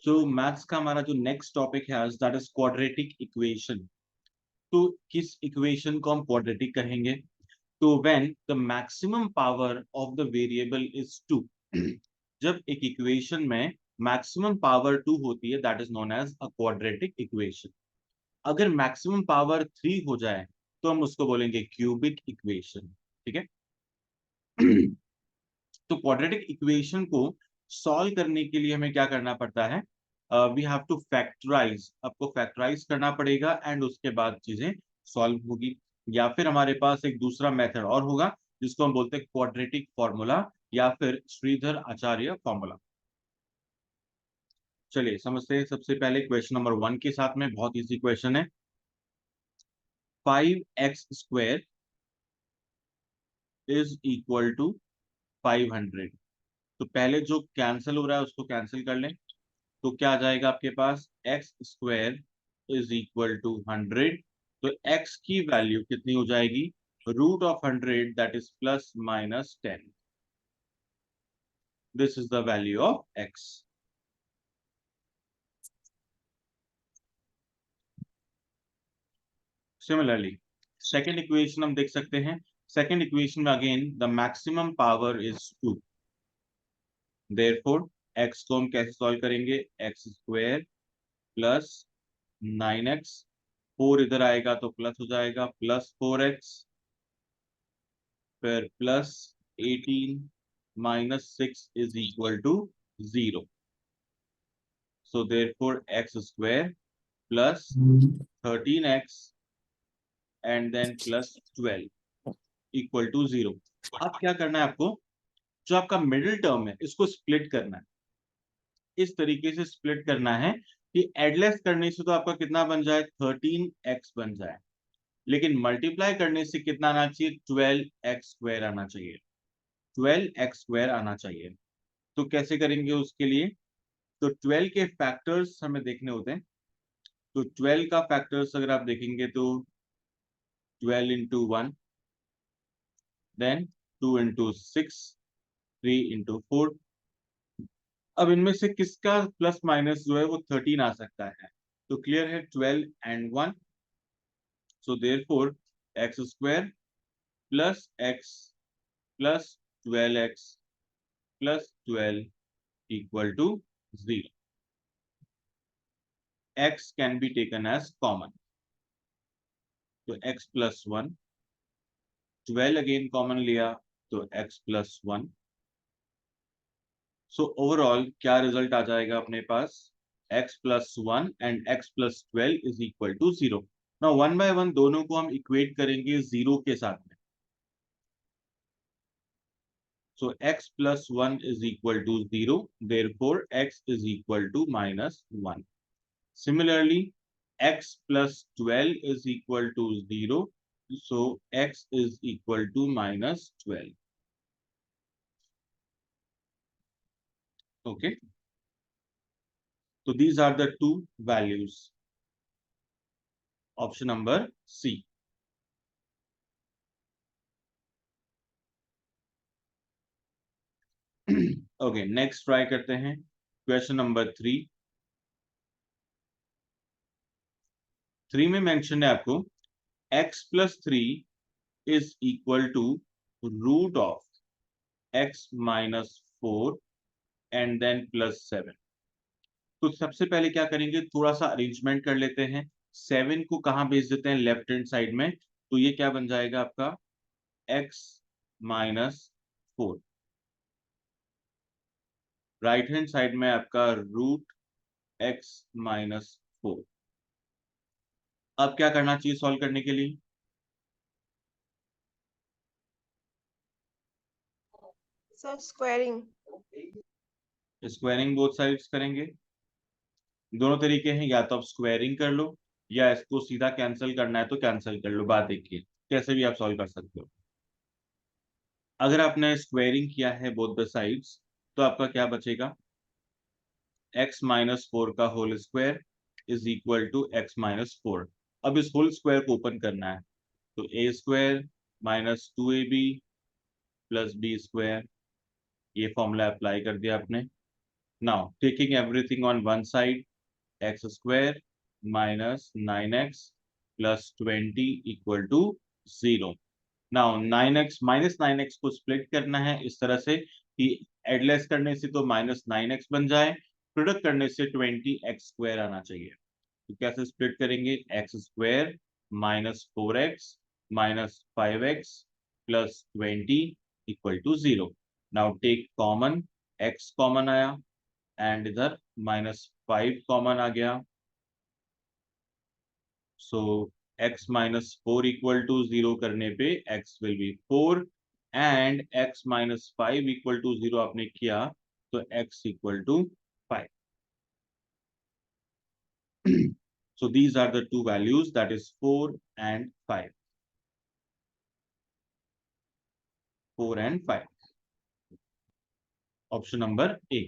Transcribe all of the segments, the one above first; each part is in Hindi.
सो मैथ्स का हमारा जो नेक्स्ट टॉपिक है आज दैट इज क्वाड्रेटिक इक्वेशन। तो किस इक्वेशन को हम क्वाड्रेटिक कहेंगे? तो when the maximum power of the variable is 2। जब एक इक्वेशन में मैक्सिमम पावर 2 होती है that is known as a quadratic equation. अगर मैक्सिमम पावर 3 हो जाए तो हम उसको बोलेंगे क्यूबिक इक्वेशन। ठीक है। तो क्वाड्रेटिक इक्वेशन को सॉल्व करने के लिए हमें क्या करना पड़ता है? वी हैव टू फैक्टराइज, आपको फैक्टराइज करना पड़ेगा एंड उसके बाद चीजें सॉल्व होगी। या फिर हमारे पास एक दूसरा मेथड और होगा जिसको हम बोलते हैं क्वाड्रेटिक फॉर्मूला या फिर श्रीधर आचार्य फॉर्मूला। चलिए समझते हैं। सबसे पहले क्वेश्चन नंबर 1 के साथ में, बहुत इजी क्वेश्चन है। 5x² is equal to 500। तो पहले जो कैंसिल हो रहा है उसको कैंसिल कर लें। तो क्या आ जाएगा आपके पास? x² is equal to 100। तो x की वैल्यू कितनी हो जाएगी? Root of 100 that is plus minus 10। This is the value of x। Similarly second equation हम देख सकते हैं। सेकेंड इक्वेशन में again the maximum power is 2। Therefore x को हम कैसे सॉल्व करेंगे? x² प्लस 9x, 4 इधर आएगा तो प्लस हो जाएगा, प्लस 4x, फिर plus 18 minus 6 is equal to 0। So therefore x² plus 13x and then plus 12 equal to 0। अब क्या करना है आपको? जो आपका मिडिल टर्म है इसको स्प्लिट करना है। इस तरीके से स्प्लिट करना है कि एडलेस करने से तो आपका कितना बन जाए? 13x बन जाए, लेकिन मल्टीप्लाई करने से कितना आना चाहिए? 12x² आना चाहिए। 12x² आना चाहिए। तो कैसे करेंगे उसके लिए? तो 12 के फैक्टर्स हमें देखने होते हैं। तो 12 का फैक्टर्स अगर आप देखेंगे तो 12 इंटू 1, देन 2 इंटू 6, 3 इंटू 4। अब इनमें से किसका प्लस माइनस जो है वो 13 आ सकता है? तो क्लियर है, 12 and 1। So therefore x² plus x plus 12x plus 12 equal to 0। x can be taken as common. तो x प्लस 1, 12 अगेन कॉमन लिया तो x प्लस 1। सो ओवरऑल क्या रिजल्ट आ जाएगा अपने पास? x plus 1 and x plus 12 is equal to 0। ना वन बाय वन दोनों को हम इक्वेट करेंगे 0 के साथ में। So x plus 1 is equal to 0, therefore x is equal to minus 1। Similarly, x plus 12 is equal to 0. So x is equal to minus 12. Okay. So these are the two values. Option number C. Okay, next try करते हैं। Question number 3. 3 में mention है आपको x plus 3 is equal to root of x minus 4 and then plus 7. तो सबसे पहले क्या करेंगे? थोड़ा सा अरेंजमेंट कर लेते हैं। 7 को कहाँ भेज देते हैं? लेफ्ट हैंड साइड में। तो ये क्या बन जाएगा आपका? x minus 4। Right hand side में आपका रूट x माइनस 4। अब क्या करना चाहिए सॉल्व करने के लिए? Sir squaring. Squaring both sides करेंगे। दोनों तरीके हैं, या तो आप स्क्वायरिंग कर लो या इसको सीधा कैंसिल करना है तो कैंसिल कर लो। बात देखिए, कैसे भी आप सॉल्व कर सकते हो। अगर आपने स्क्वायरिंग किया है बोथ द साइड्स तो आपका क्या बचेगा? x माइनस 4 का whole square is equal to x minus 4। अब इस होल स्क्वायर को ओपन करना है तो a² minus 2ab plus b²। ये फॉर्मूला अप्लाई कर दिया आपने। Now taking everything on one side, x square minus 9x plus 20 equal to 0. Now 9x minus 9x को स्प्लिट करना है इस तरह से कि एडलेस करने से तो माइनस 9x बन जाए, प्रोडक्ट करने से 20x स्क्वायर आना चाहिए। तो कैसे स्प्लिट करेंगे? X square minus 4x minus 5x plus 20 equal to 0। Now take common, x common आया एंड इधर -5 कॉमन आ गया, सो x -4 इक्वल टू 0 करने पे x will be 4 and x -5 equal to 0 आपने किया तो x equal to 5। So these are the two values, that is 4 and 5. 4 and 5. Option number A.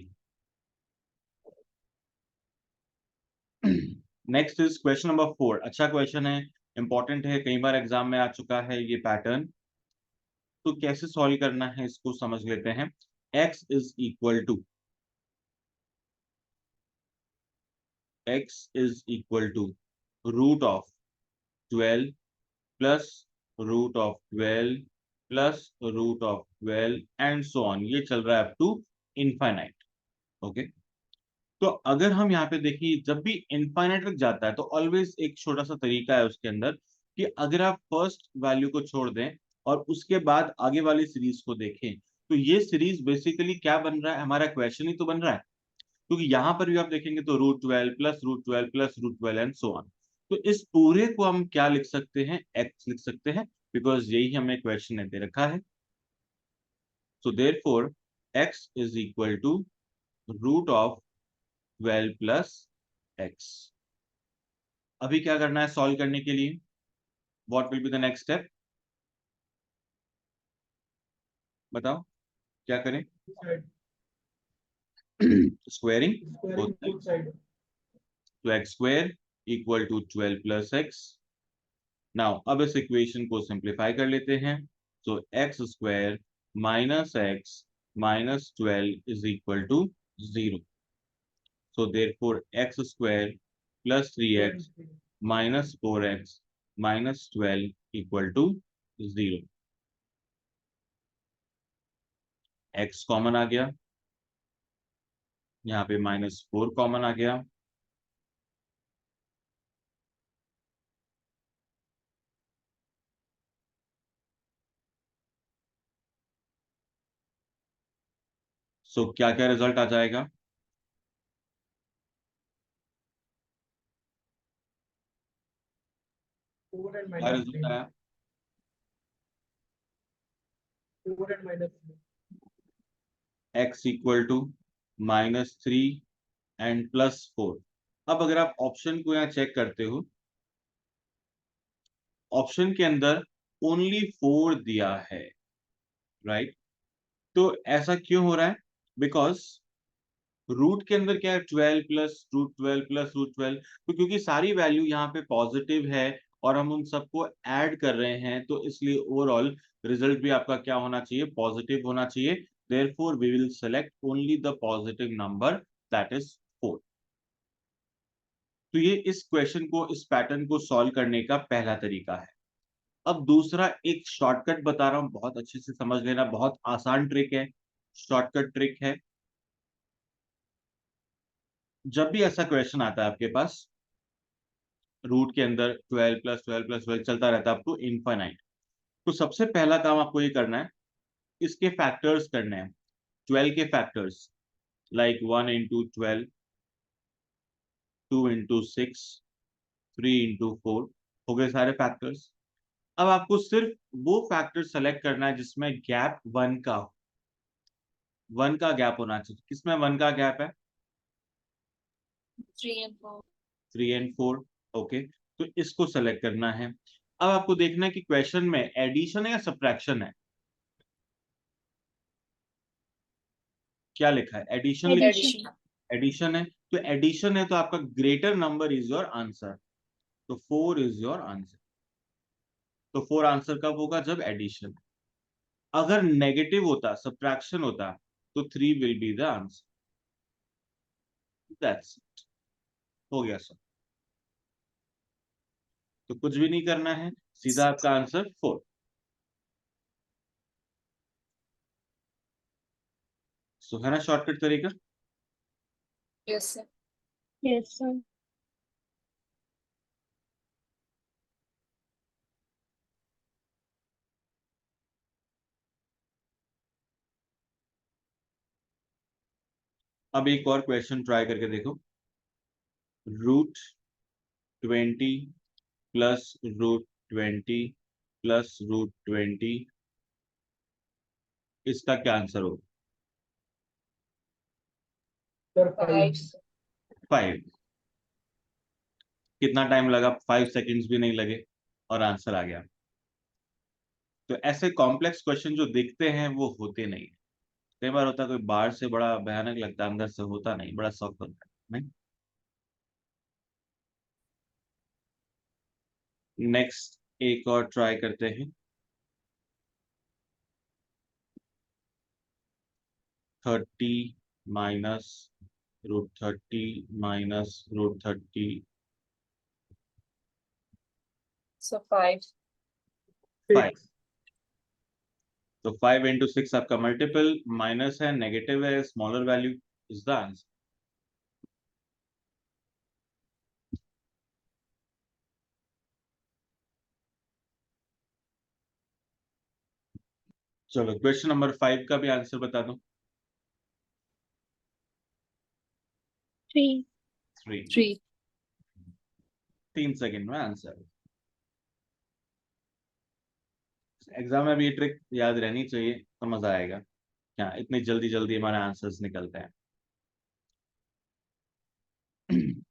Next is question number 4। अच्छा क्वेश्चन है, इंपॉर्टेंट है, कई बार एग्जाम में आ चुका है ये पैटर्न। तो कैसे सॉल्व करना है इसको समझ लेते हैं। x is equal to root of 12 plus root of 12 plus root of 12 and so on. ये चल रहा है अप टू इनफाइनाइट। ओके, तो अगर हम यहाँ पे देखिए जब भी इनफाइनाइट तक जाता है तो ऑलवेज एक छोटा सा तरीका है उसके अंदर कि अगर आप फर्स्ट वैल्यू को छोड़ दें और उसके बाद आगे वाली सीरीज को देखें तो ये सीरीज बेसिकली क्या बन रहा है, हमारा क्वेश्चन ही तो बन रहा है। क्योंकि यहाँ पर भी आप देखेंगे तो √12 plus √12 plus √12 and so on. तो इस पूरे को हम क्या लिख सकते हैं? एक्स लिख सकते हैं, बिकॉज यही हमें क्वेश्चन में दे रखा है। So therefore x is equal to root of 12 plus x. अभी क्या करना है सॉल्व करने के लिए? What will be the next step? बताओ क्या करें? Squaring both side. तो x square equal to 12 plus x. Now अब इस इक्वेशन को सिंप्लीफाई कर लेते हैं। So x square minus x minus 12 is equal to 0। So therefore x square plus 3x minus 4x minus 12 equal to 0। x common आ गया, यहाँ पे -4 कॉमन आ गया। सो क्या क्या रिजल्ट आ जाएगा? क्या रिजल्ट आया? 4 and -3. x equal to -3 and +4। अब अगर आप ऑप्शन को यहाँ चेक करते हो, ऑप्शन के अंदर ओनली 4 दिया है, राइट? तो ऐसा क्यों हो रहा है? बिकॉज रूट के अंदर क्या है? 12 प्लस √12 प्लस √12। तो क्योंकि सारी वैल्यू यहाँ पे पॉजिटिव है और हम उन सबको ऐड कर रहे हैं तो इसलिए ओवरऑल रिजल्ट भी आपका क्या होना चाहिए? पॉजिटिव होना चाहिए। Therefore we will select only the positive number, that is 4। तो ये इस क्वेश्चन को, इस पैटर्न को सॉल्व करने का पहला तरीका है। अब दूसरा एक शॉर्टकट बता रहा हूं, बहुत अच्छे से समझ लेना, बहुत आसान ट्रिक है, शॉर्टकट ट्रिक है। जब भी ऐसा क्वेश्चन आता है आपके पास, रूट के अंदर 12 प्लस 12 प्लस 12 चलता रहता है अप टू इनफाइनाइट, तो सबसे पहला काम आपको ये करना है, इसके फैक्टर्स करने हैं। 12 के factors like 1 into 12, 2 into 6, 3 into 4, हो गए सारे फैक्टर्स। अब आपको सिर्फ वो फैक्टर सेलेक्ट करना है जिसमें गैप 1 का हो। 1 का गैप होना चाहिए। किसमें 1 का गैप है? 3 and 4. 3 एंड 4। ओके, तो इसको सेलेक्ट करना है। अब आपको देखना है कि क्वेश्चन में एडिशन है या सब्ट्रैक्शन है। क्या लिखा है? एडिशन लिखा है। Addition. एडिशन है, तो एडिशन है तो आपका greater number is your answer. तो 4 इज योर आंसर। तो 4 आंसर कब होगा? जब एडिशन। अगर नेगेटिव होता, सब्ट्रैक्शन होता, तो 3 will be the answer. That's it, हो गया सर। तो कुछ भी नहीं करना है, सीधा आपका आंसर 4। सो है ना शॉर्टकट तरीका। Yes, sir. Yes, sir. अब एक और क्वेश्चन ट्राई करके देखो। √20 प्लस √20 प्लस √20, इसका क्या आंसर होगा? Sir, 5. 5। कितना टाइम लगा? 5 सेकेंड्स भी नहीं लगे और आंसर आ गया। तो ऐसे कॉम्प्लेक्स क्वेश्चन जो दिखते हैं वो होते नहीं। कई बार होता है कोई बाहर से बड़ा भयानक लगता है, अंदर से होता नहीं, बड़ा सॉफ्ट होता है नहीं। नेक्स्ट एक और ट्राई करते हैं। 30 माइनस √30 माइनस √30, So 5. 5। तो 5 into 6 आपका मल्टीपल, माइनस है, नेगेटिव है, smaller value is the answer. चलो क्वेश्चन नंबर 5 का भी आंसर बता दो। 3. 3। 3. 3 सेकेंड में आंसर। एग्जाम में भी ये ट्रिक याद रहनी चाहिए तो मजा आएगा। क्या इतनी जल्दी जल्दी हमारे आंसर्स निकलते हैं।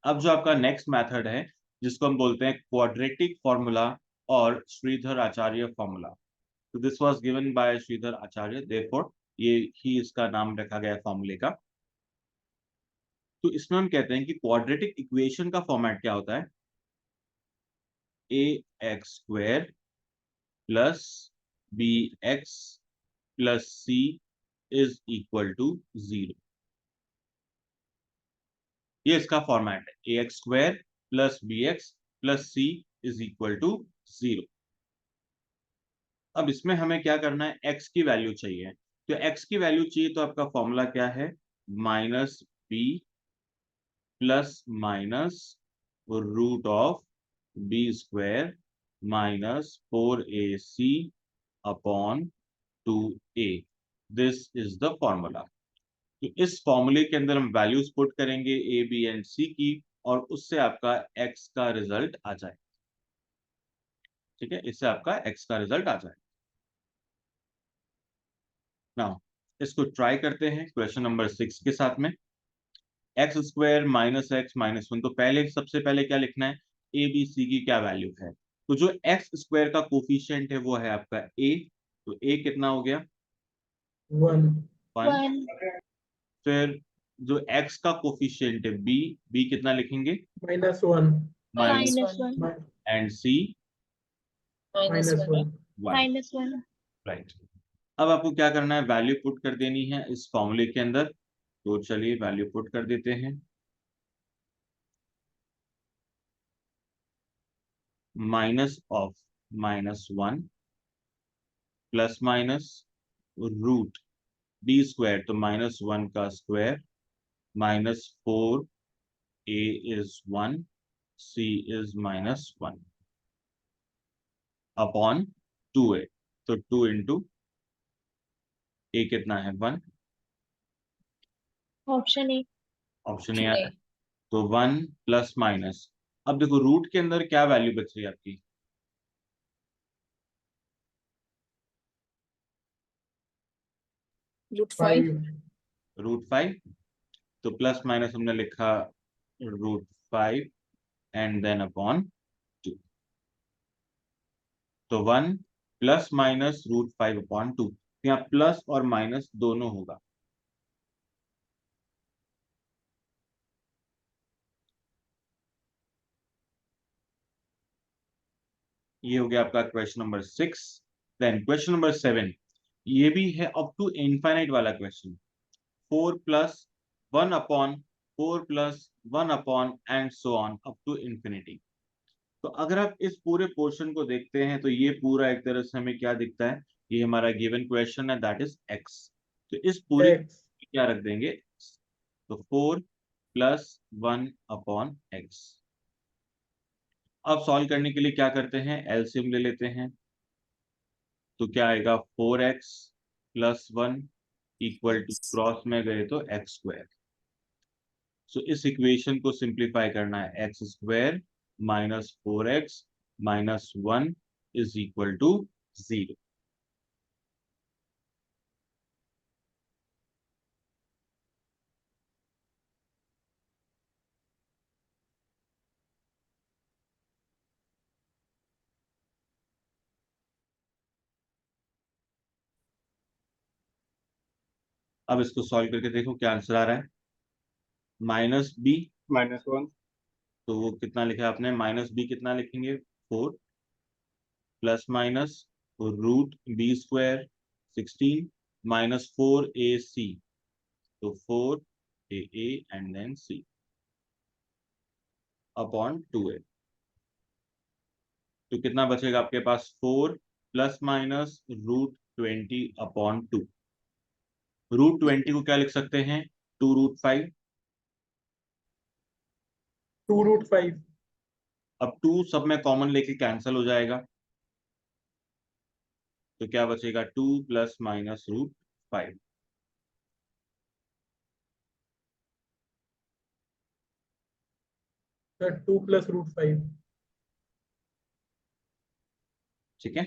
अब जो आपका नेक्स्ट मेथड है जिसको हम बोलते हैं क्वाड्रेटिक फॉर्मूला और श्रीधर आचार्य फॉर्मूला। तो this was given by Shridhar Acharya, therefore ये ही इसका नाम रखा गया फॉर्मूले का। तो इसमें हम कहते हैं कि क्वाड्रेटिक इक्वेशन का फॉर्मेट क्या होता है? ax² plus bx plus c is equal to 0। ये इसका फॉर्मेट है, ax² plus bx plus c is equal to 0। अब इसमें हमें क्या करना है? x की वैल्यू चाहिए। तो x की वैल्यू चाहिए तो आपका फॉर्मूला क्या है? -b plus minus √b² minus 4ac upon 2a। This is the formula. तो इस फॉर्मूले के अंदर हम वैल्यूज पुट करेंगे a, b एंड c की, और उससे आपका x का रिजल्ट आ जाए। ठीक है, इससे आपका x का रिजल्ट आ जाए। नाउ इसको ट्राई करते हैं क्वेश्चन नंबर 6 के साथ में। x² minus x minus 1। तो पहले सबसे पहले क्या लिखना है? a b c की क्या वैल्यू है? तो जो x² का कोफिशिएंट है वो है आपका a। तो a कितना हो गया? 1. 1। फिर जो x का कोफिशिएंट है b कितना लिखेंगे? -1. Minus. Mi- and c -1. 1। Right. अब आपको क्या करना है? वैल्यू पुट कर देनी है इस फॉर्मूले के अंदर। तो चलिए वैल्यू पुट कर देते हैं। Minus of -1 plus minus √b², तो -1 का square -4a is 1, c is -1 upon 2a। तो 2 इंटू a कितना है? 1। Option A. ऑप्शन ए आ रहा है। तो 1 प्लस माइनस, अब देखो रूट के अंदर क्या वैल्यू बच रही है आपकी? √5. √5। तो प्लस माइनस हमने लिखा √5 एंड देन अपॉन 2। तो 1 प्लस माइनस √5 अपॉन 2। यहाँ प्लस और माइनस दोनों होगा। ये हो गया आपका question number 6। Then question number 7, ये भी है अप टू इनफाइनाइट वाला question. 4 plus 1 upon 4 plus 1 upon and so on up to infinity. तो अगर आप इस पूरे पोर्शन को देखते हैं तो ये पूरा एक तरह से हमें क्या दिखता है, ये हमारा गिवन क्वेश्चन है, दैट इज एक्स। तो इस पूरे X. क्या रख देंगे, तो 4 प्लस 1 अपॉन एक्स। अब सॉल्व करने के लिए क्या करते हैं, एलसीएम ले लेते हैं। तो क्या आएगा, 4x plus 1 equal to cross में गए तो एक्स स्क्वायर। सो इस इक्वेशन को सिंप्लीफाई करना है, x square minus 4x minus 1 is equal to 0। अब इसको सॉल्व करके देखो क्या आंसर आ रहा है, माइनस बी, -1 तो वो कितना लिखा है आपने, माइनस बी कितना लिखेंगे, 4 plus minus root b square 16 minus 4ac, तो 4a and then c upon 2a। तो कितना बचेगा आपके पास, 4 plus minus root 20 upon 2। Root 20 को क्या लिख सकते हैं, 2√5। 2√5. अब 2 सब में कॉमन लेके कैंसिल हो जाएगा, तो क्या बचेगा, 2 plus minus root 5। Sir, 2 plus √5. ठीक है।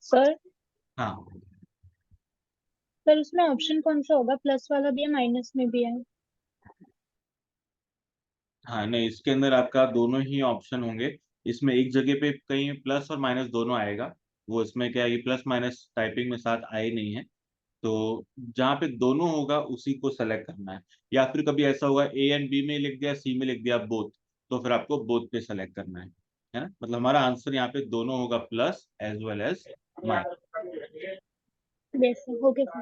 सर हाँ सर उसमें ऑप्शन कौन सा होगा, प्लस वाला भी है माइनस में भी है? हाँ, नहीं इसके अंदर आपका दोनों ही ऑप्शन होंगे। इसमें एक जगह पे कहीं प्लस और माइनस दोनों आएगा, वो इसमें क्या है, ये प्लस माइनस टाइपिंग में साथ आए नहीं है। तो जहाँ पे दोनों होगा उसी को सेलेक्ट करना है, या फिर कभी ऐसा होगा ए एंड बी में लिख दिया, सी में लिख दिया बोथ, तो फिर आपको बोथ पे सेलेक्ट करना है ना। मतलब हमारा आंसर यहाँ पे दोनों होगा, plus as well as minus. Yes sir, okay sir.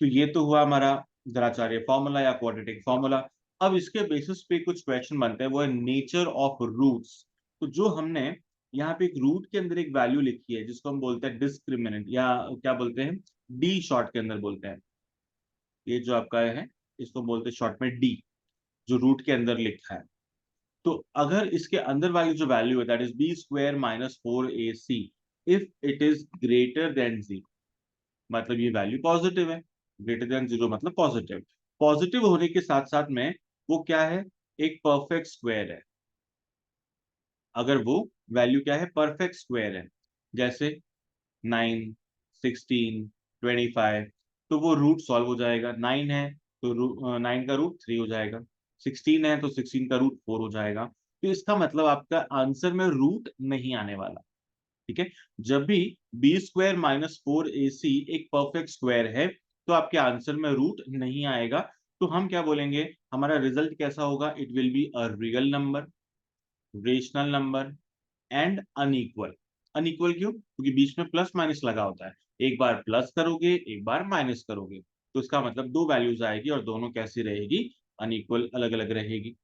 तो ये तो हुआ हमारा द्विआचार्य फॉर्मूला या क्वाड्रेटिक फॉर्मूला। अब इसके बेसिस पे कुछ क्वेश्चन बनते हैं, वो है नेचर ऑफ रूट्स। तो जो हमने यहाँ पे एक रूट के अंदर एक वैल्यू लिखी है जिसको हम बोलते हैं डिस्क्रिमिनेंट, या क्या बोलते हैं, डी शॉर्ट के अंदर बोलते हैं। ये जो आपका है इसको बोलते हैं शॉर्ट में डी, जो रूट के अंदर लिखा है। तो अगर इसके अंदर वाली जो वैल्यू है, that is b square minus 4ac, if it is greater than 0, मतलब ये वैल्यू पॉजिटिव है। ग्रेटर देन 0 मतलब पॉजिटिव। पॉजिटिव होने के साथ साथ में वो क्या है, एक परफेक्ट स्क्वायर है। अगर वो वैल्यू क्या है, परफेक्ट स्क्वायर है, जैसे 9, 16, 25, तो वो रूट सॉल्व हो जाएगा। 9 है तो 9 का रूट 3 हो जाएगा, 16 है तो 16 का रूट 4 हो जाएगा। तो इसका मतलब आपका आंसर में रूट नहीं आने वाला। ठीक है, जब भी बी स्क्वायर माइनस 4ac एक परफेक्ट स्क्वायर है तो आपके आंसर में रूट नहीं आएगा। तो हम क्या बोलेंगे, हमारा रिजल्ट कैसा होगा, it will be a real number, rational number and unequal. Unequal क्यों, क्योंकि बीच में प्लस माइनस लगा होता है, एक बार प्लस करोगे एक बार माइनस करोगे, तो इसका मतलब दो वैल्यूज आएगी और दोनों कैसी रहेगी, अनइक्वल, अलग अलग रहेगी।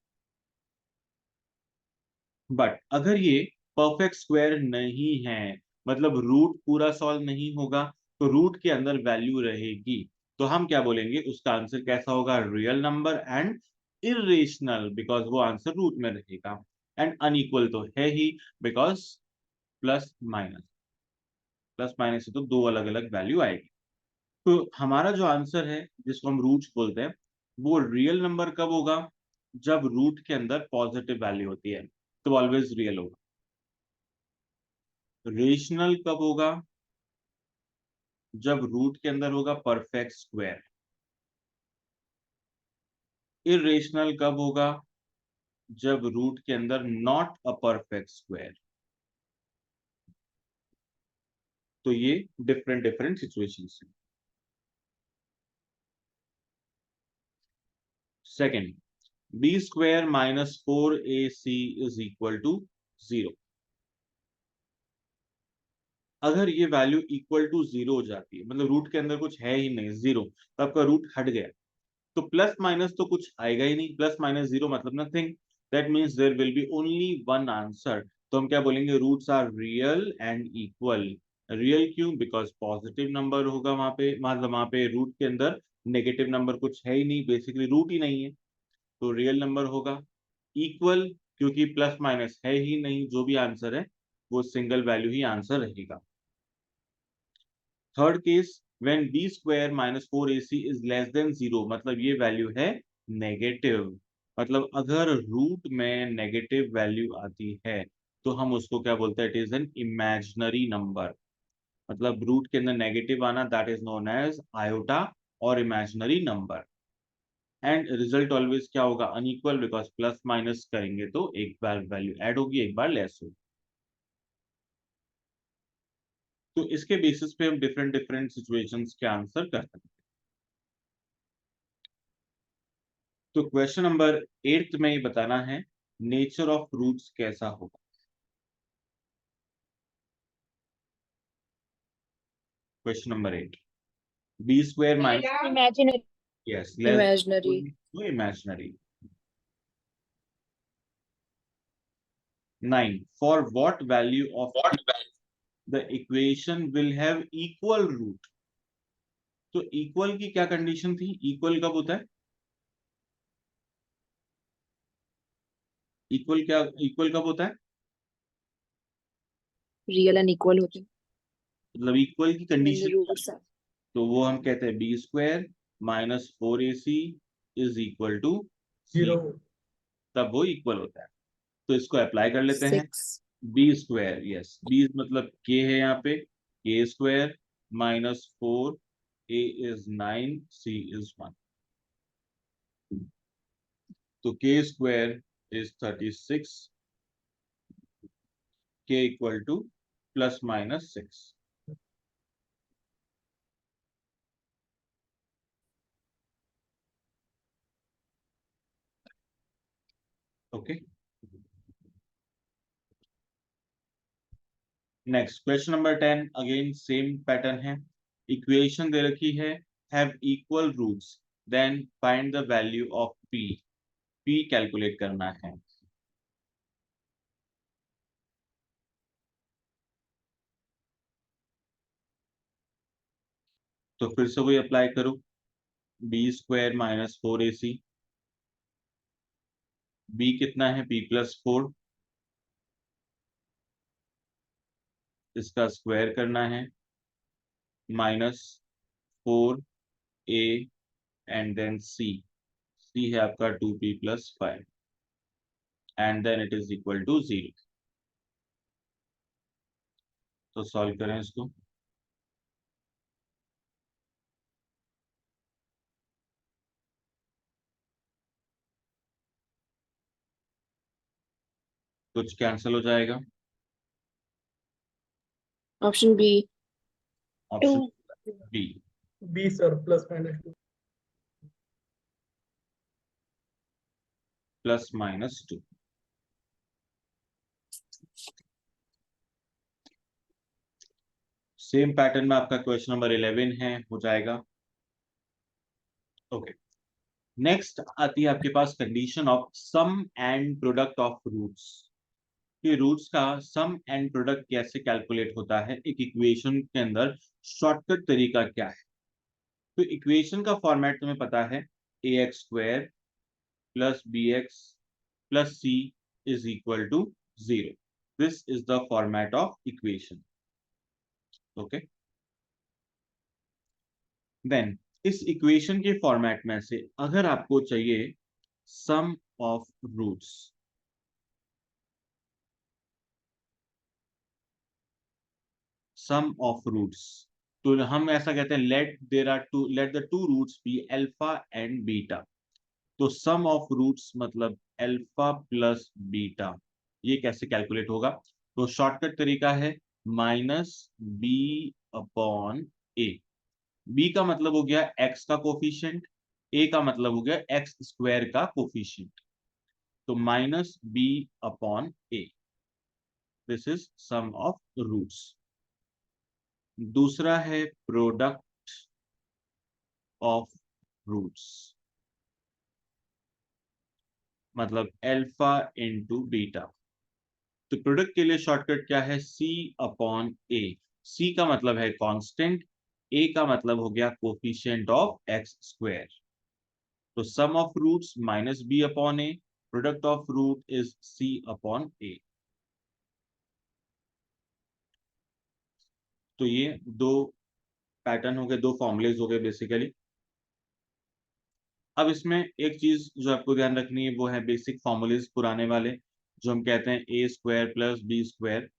बट अगर ये परफेक्ट स्क्वायर नहीं है, मतलब रूट पूरा सॉल्व नहीं होगा, तो रूट के अंदर वैल्यू रहेगी, तो हम क्या बोलेंगे, उसका आंसर कैसा होगा, real number and irrational, because वो आंसर रूट में रहेगा। एंड अनइक्वल तो है ही, because plus minus, plus minus से तो दो अलग अलग वैल्यू आएगी। तो हमारा जो आंसर है जिसको हम रूट्स बोलते हैं, वो रियल नंबर कब होगा, जब रूट के अंदर पॉजिटिव वैल्यू होती है, तो ऑलवेज रियल होगा। रेशनल कब होगा, जब रूट के अंदर होगा परफेक्ट स्क्वायर। इरेशनल कब होगा, जब रूट के अंदर नॉट अ परफेक्ट स्क्वायर। तो ये डिफरेंट डिफरेंट सिचुएशंस हैं। Second, b square minus 4ac is equal to 0। अगर ये वैल्यू इक्वल टू 0 हो जाती है, मतलब रूट के अंदर कुछ है ही नहीं, 0, तो आपका रूट हट गया, तो प्लस माइनस तो कुछ आएगा ही नहीं, प्लस माइनस 0 मतलब nothing, that means there will be only one answer. तो हम क्या बोलेंगे, roots are real and equal. Real क्यों? बिकॉज पॉजिटिव नंबर होगा वहां पे, मतलब वहां पे रूट के अंदर नेगेटिव नंबर कुछ है ही नहीं, बेसिकली रूट ही नहीं है, तो रियल नंबर होगा। इक्वल क्योंकि प्लस माइनस है ही नहीं, जो भी आंसर है वो सिंगल वैल्यू ही आंसर रहेगा। Third case, when b square minus 4ac is less than 0, मतलब ये वैल्यू है नेगेटिव। मतलब अगर रूट में नेगेटिव वैल्यू आती है तो हम उसको क्या बोलते हैं, it is an imaginary number. मतलब रूट के अंदर नेगेटिव आना, that is known as iota और imaginary number. And result always क्या होगा, अनइक्वल, बिकॉज प्लस माइनस करेंगे तो एक बार वैल्यू ऐड होगी, एक बार लेस होगी। तो इसके बेसिस पे हम डिफरेंट डिफरेंट सिचुएशंस के आंसर कर सकते हैं। तो क्वेश्चन नंबर 8 में ये बताना है नेचर ऑफ रूट्स कैसा होगा। Question number 8, b square minus, Imaginary. Yes, Imaginary. Imaginary. 9, for what value of the equation will have equal root. तो इक्वल की क्या कंडीशन थी, इक्वल कब होता है, इक्वल क्या, इक्वल कब होता है, Real and equal होते हैं मतलब इक्वल की when the condition, roots are तो वो हम कहते हैं b square minus 4ac is equal to 0. तब वो इक्वल होता है। तो इसको अप्लाई कर लेते हैं। 6. बी स्क्वायर, यस, बी मतलब के है यहाँ पे, k square minus 4, a is 9, c is 1, तो k square is 36, k equal to plus minus 6। Okay, next question number 10, again same pattern है। इक्वेशन दे रखी है, have equal roots, then find the value of p. P calculate करना है। तो फिर से वही अप्लाई करो, B square minus 4ac, B कितना है, बी प्लस 4, इसका स्क्वायर करना है, minus 4a and then c, c है आपका 2p plus 5 and then it is equal to 0। तो सॉल्व करें इसको। कुछ कैंसिल हो जाएगा, option B. Option 2. B, B, sir, plus minus 2. Plus minus 2। Same pattern में आपका क्वेश्चन नंबर 11 है, हो जाएगा। ओके, नेक्स्ट आती है आपके पास condition of sum and product of roots. कि रूट्स का सम एंड प्रोडक्ट कैसे कैलकुलेट होता है एक इक्वेशन के अंदर, शॉर्टकट तरीका क्या है। तो इक्वेशन का फॉर्मेट तुम्हें पता है, a x square plus b x plus c is equal to 0। This is the format of equation. Okay, then इस इक्वेशन के फॉर्मेट में से अगर आपको चाहिए sum of roots, sum of roots, तो हम ऐसा कहते हैं, let the two roots be alpha and beta. तो सम ऑफ रूट्स मतलब अल्फा प्लस बीटा, ये कैसे कैलकुलेट होगा। तो शॉर्टकट तरीका है माइनस बी अपॉन ए। बी का मतलब हो गया एक्स का कोफिशिएंट, ए का मतलब हो गया एक्स स्क्वायर का कोफिशिएंट, तो minus b upon a, this is sum of roots. दूसरा है प्रोडक्ट ऑफ रूट्स, मतलब अल्फा इंटू बीटा। तो प्रोडक्ट के लिए शॉर्टकट क्या है? सी अपॉन ए। सी का मतलब है कांस्टेंट, ए का मतलब हो गया कोफिशिएंट ऑफ एक्स स्क्वायर। तो sum of roots minus b upon a, product of root is c upon a. तो ये दो पैटर्न हो गए, दो फॉर्मुलेज हो गए बेसिकली। अब इसमें एक चीज जो आपको ध्यान रखनी है वो है बेसिक फॉर्मुलेज पुराने वाले, जो हम कहते हैं ए स्क्वायर प्लस बी स्क्वायर।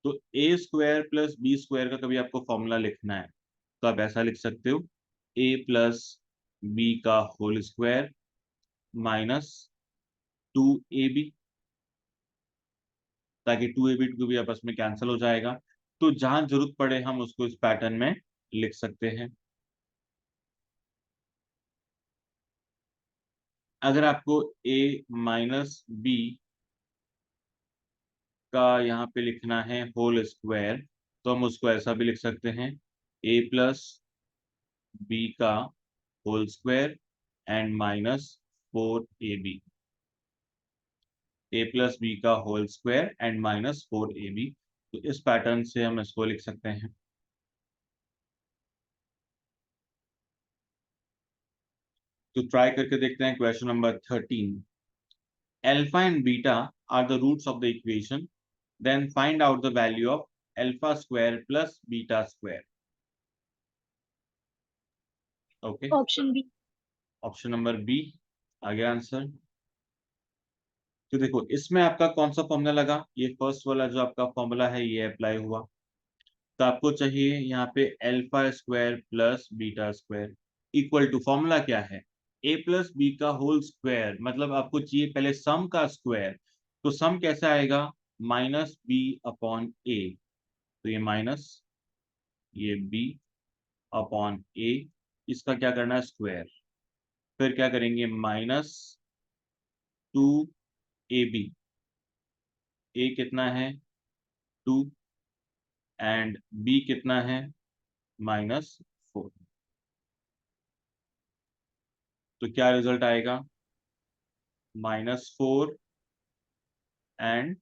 तो a square plus B square का कभी आपको फॉर्मूला लिखना है तो आप ऐसा लिख सकते हो, ए प्लस बी का होल स्क्वायर माइनस 2ab, ताकि 2ab टू भी आपस में कैंसिल हो जाएगा। तो जहां जरूरत पड़े हम उसको इस पैटर्न में लिख सकते हैं। अगर आपको a माइनस बी का यहाँ पे लिखना है होल स्क्वायर, तो हम उसको ऐसा भी लिख सकते हैं, a प्लस बी का whole square and minus 4ab, a plus b का whole square and minus 4ab। तो इस पैटर्न से हम इसको लिख सकते हैं। तो ट्राई करके देखते हैं question number 13। Alpha and beta are the roots of the equation, then find out the value of alpha square plus beta square. Okay, option B. Option number B आ गया आंसर। तो देखो इसमें आपका कौन सा फॉर्मूला लगा? ये फर्स्ट वाला जो आपका फॉर्मूला है ये अप्लाई हुआ। तो आपको चाहिए यहाँ पे alpha square plus beta square equal to, formula क्या है? ए प्लस बी का होल स्क्वायर, मतलब आपको चाहिए पहले सम का स्क्वायर। तो सम कैसे आएगा? Minus b upon a. तो ये माइनस, ये बी अपॉन ए, इसका क्या करना है? स्क्वायर। फिर क्या करेंगे? माइनस 2ab, ए कितना है? 2, एंड बी कितना है? -4। तो क्या रिजल्ट आएगा? -4 एंड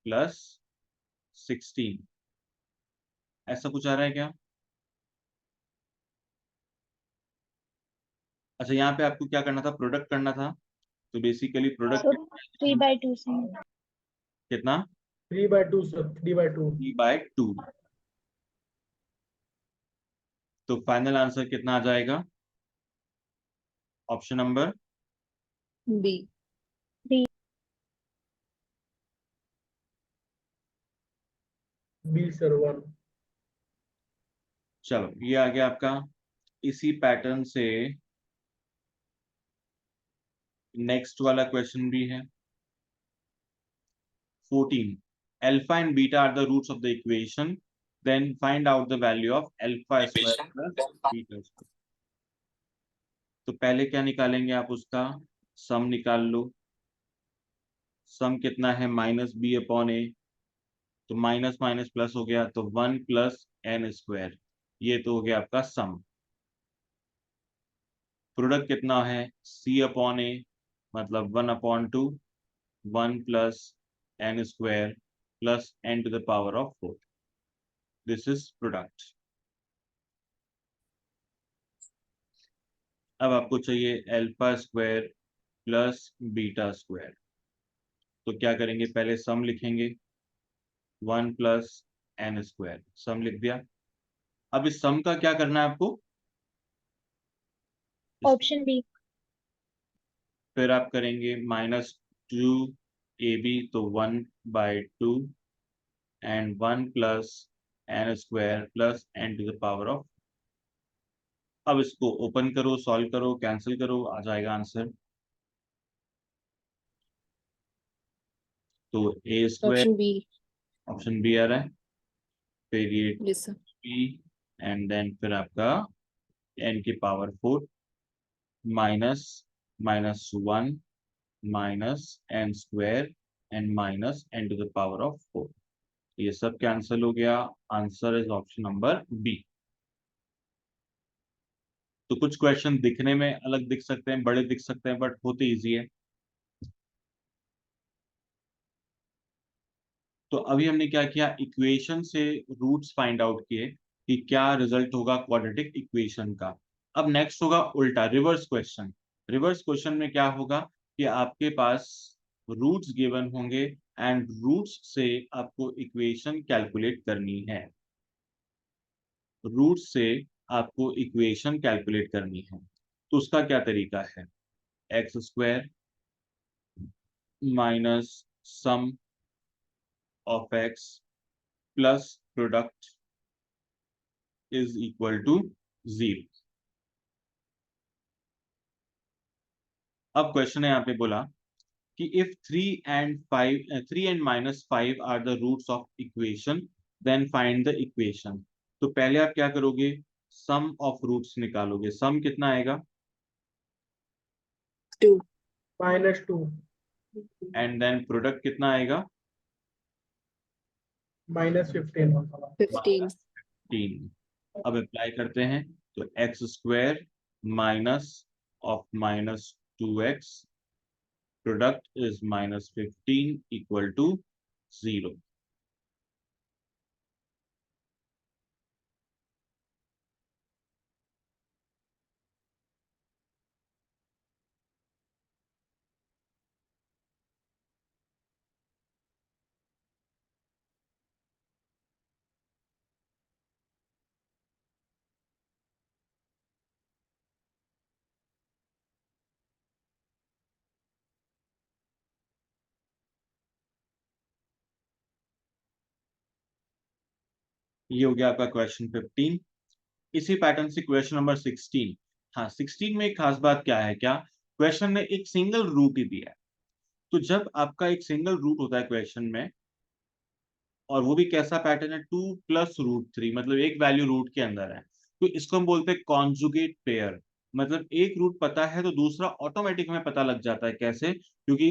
+16। ऐसा कुछ आ रहा है क्या? अच्छा, यहाँ पे आपको क्या करना था? प्रोडक्ट करना था। तो बेसिकली प्रोडक्ट सर 3/2 से। कितना? 3/2 सर, 3/2। 3/2। तो फाइनल आंसर कितना आ जाएगा? Option number B. 3। B sir 1। चलो ये आ गया आपका। इसी पैटर्न से नेक्स्ट वाला क्वेश्चन भी है। 14, alpha and beta are the roots of the equation, then find out the value of alpha square plus beta square। तो पहले क्या निकालेंगे आप? उसका सम निकाल लो। सम कितना है? Minus b upon a. तो माइनस माइनस प्लस हो गया, तो 1 प्लस एन स्क्वायर। ये तो हो गया आपका सम। प्रोडक्ट कितना है? सी अपॉन ए, मतलब 1/2, 1 plus n square plus n to the power of 4। This is product. अब आपको चाहिए alpha square plus beta square. तो क्या करेंगे? पहले सम लिखेंगे, 1 प्लस एन स्क्वायर, सम लिख दिया। अब इस सम का क्या करना है आपको? Option B. फिर आप करेंगे -2ab, तो 1/2 and 1 plus n square plus n to the power of. अब इसको ओपन करो, सॉल्व करो, कैंसिल करो, आ जाएगा आंसर। तो a square, option B. Option B आ रहा है। फिर ये yes sir. B, and then फिर आपका एन की power 4 minus -1 minus n square and minus n to the power of 4। ये सब कैंसिल हो गया, answer is option number B. तो कुछ क्वेश्चन दिखने में अलग दिख सकते हैं, बड़े दिख सकते हैं, बट होते इजी है। तो अभी हमने क्या किया, इक्वेशन से रूट्स फाइंड आउट किए कि क्या रिजल्ट होगा क्वाड्रेटिक इक्वेशन का। अब नेक्स्ट होगा उल्टा, रिवर्स क्वेश्चन। रिवर्स क्वेश्चन में क्या होगा कि आपके पास रूट्स गिवन होंगे एंड रूट्स से आपको इक्वेशन कैलकुलेट करनी है। रूट्स से आपको इक्वेशन कैलकुलेट करनी है, तो उसका क्या तरीका है, x square minus sum of x plus product is equal to 0। अब क्वेश्चन है यहाँ पे बोला कि if 3 and -5 are the roots of equation then find the equation. तो पहले आप क्या करोगे, सम ऑफ रूट्स निकालोगे। सम कितना आएगा, 2, -2, एंड देन प्रोडक्ट कितना आएगा, -15, 15, 3। अब अप्लाई करते हैं, तो x square minus of -2x product is -15 equal to 0। ये हो गया आपका क्वेश्चन 15। इसी पैटर्न से क्वेश्चन नंबर 16। हाँ, 16 में एक खास बात क्या है, क्या क्वेश्चन ने एक सिंगल रूट ही दिया है। तो जब आपका एक सिंगल रूट होता है क्वेश्चन में, और वो भी कैसा पैटर्न है, 2 + √3, मतलब एक वैल्यू रूट के अंदर है, तो इसको हम बोलते हैं कॉन्जुगेट पेयर। मतलब एक रूट पता है तो दूसरा ऑटोमेटिक हमें पता लग जाता है। कैसे, क्योंकि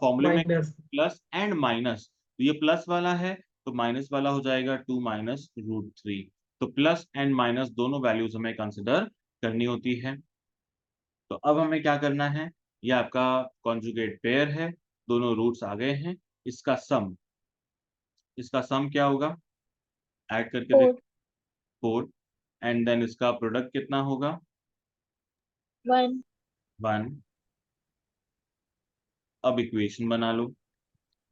फॉर्मूले में माइनस प्लस एंड माइनस, तो ये प्लस वाला है तो माइनस वाला हो जाएगा 2 - √3। तो प्लस एंड माइनस दोनों वैल्यूज हमें कंसिडर करनी होती है। तो अब हमें क्या करना है, ये आपका कॉन्जुगेट पेयर है, दोनों रूट्स आ गए हैं। इसका सम क्या होगा, ऐड करके देख, 4, 4। एंड देन इसका प्रोडक्ट कितना होगा, 1, 1। अब इक्वेशन बना लो,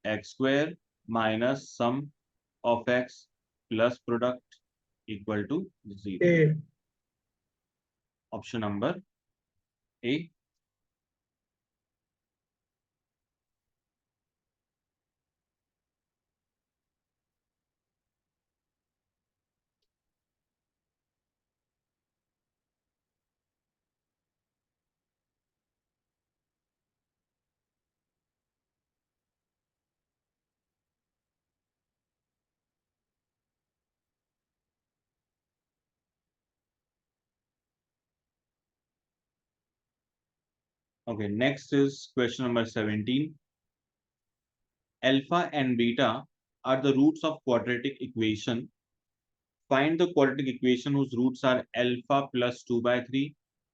x square minus sum of x plus product equal to 0। A, option number A. Okay, next is question number 17. Alpha and beta are the roots of quadratic equation. Find the quadratic equation whose roots are alpha plus 2/3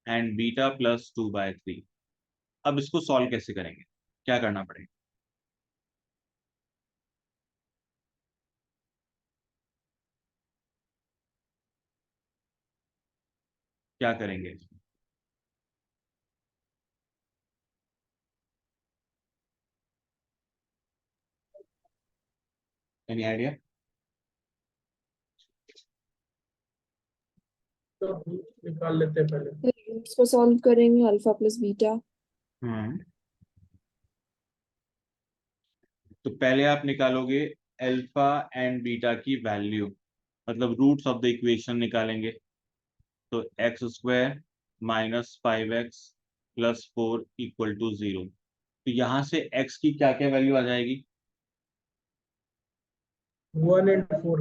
and beta plus 2/3. अब इसको सॉल्व कैसे करेंगे, क्या करना पड़ेगा, क्या करेंगे, एनी आइडिया? तो निकाल लेते हैं पहले। रूट्स को सॉल्व करेंगे, अल्फा प्लस बीटा। तो पहले आप निकालोगे अल्फा एंड बीटा की वैल्यू, मतलब रूट्स ऑफ द इक्वेशन निकालेंगे। तो x square -5x plus 4 equal to 0। तो यहां से x की क्या क्या वैल्यू आ जाएगी, 1 and 4,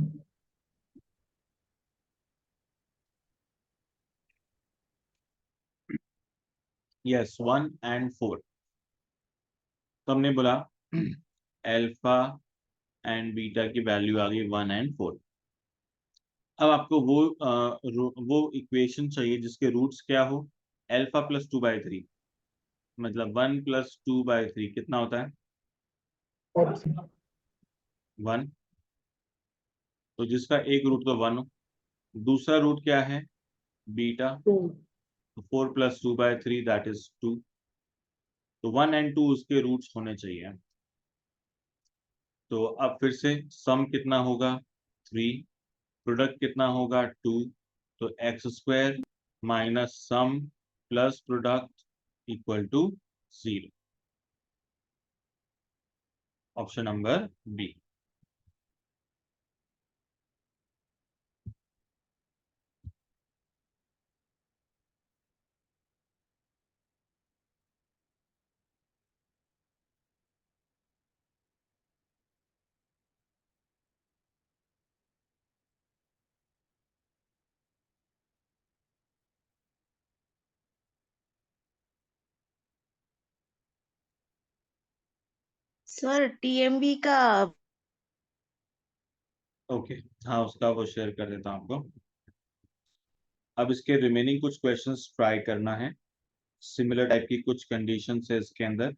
यस 1 and 4। तो हमने बोला अल्फा एंड बीटा की वैल्यू आ गई 1 एंड 4। अब आपको वो इक्वेशन चाहिए जिसके रूट्स क्या हो, अल्फा प्लस 2/3, मतलब 1 प्लस 2/3 कितना होता है, 1। तो जिसका एक रूट तो 1 हो, दूसरा रूट क्या है, बीटा, 2 तो 4 प्लस 2/3 दैट इज 2। तो 1 एंड 2 उसके रूट्स होने चाहिए। तो अब फिर से सम कितना होगा, 3, प्रोडक्ट कितना होगा, 2। तो x² minus sum plus product equal to 0। Option number B. Sir TMB का ओके, हाँ उसका वो शेयर कर देता हूँ आपको। अब इसके रिमेनिंग कुछ क्वेश्चंस ट्राई करना है, सिमिलर टाइप की कुछ कंडीशंस है इसके अंदर।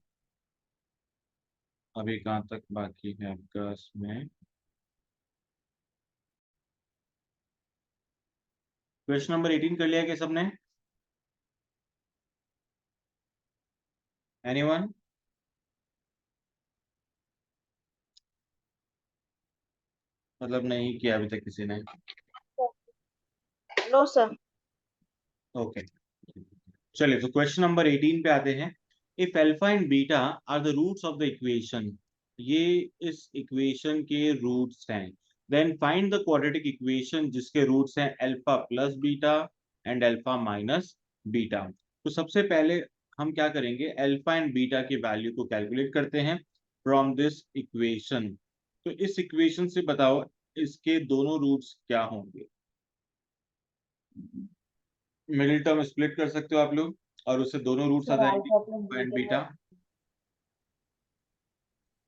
अभी कहाँ तक बाकी है आपका इसमें, क्वेश्चन नंबर 18 कर लिया क्या सबने, एनीवन? मतलब नहीं किया अभी तक किसी ने? No sir. ओके, चलिए तो क्वेश्चन नंबर 18 पे आते हैं। If alpha and beta are the roots of the equation, ये इस इक्वेशन के रूट्स हैं, then find the quadratic equation जिसके रूट्स हैं alpha plus beta and alpha minus beta. तो सबसे पहले हम क्या करेंगे, अल्फा एंड बीटा की वैल्यू को कैलकुलेट करते हैं फ्रॉम दिस इक्वेशन। तो इस इक्वेशन से बताओ इसके दोनों रूट्स क्या होंगे। मिडिल टर्म स्प्लिट कर सकते हो आप लोग और उससे दोनों रूट्स आ जाएंगे एंड बीटा।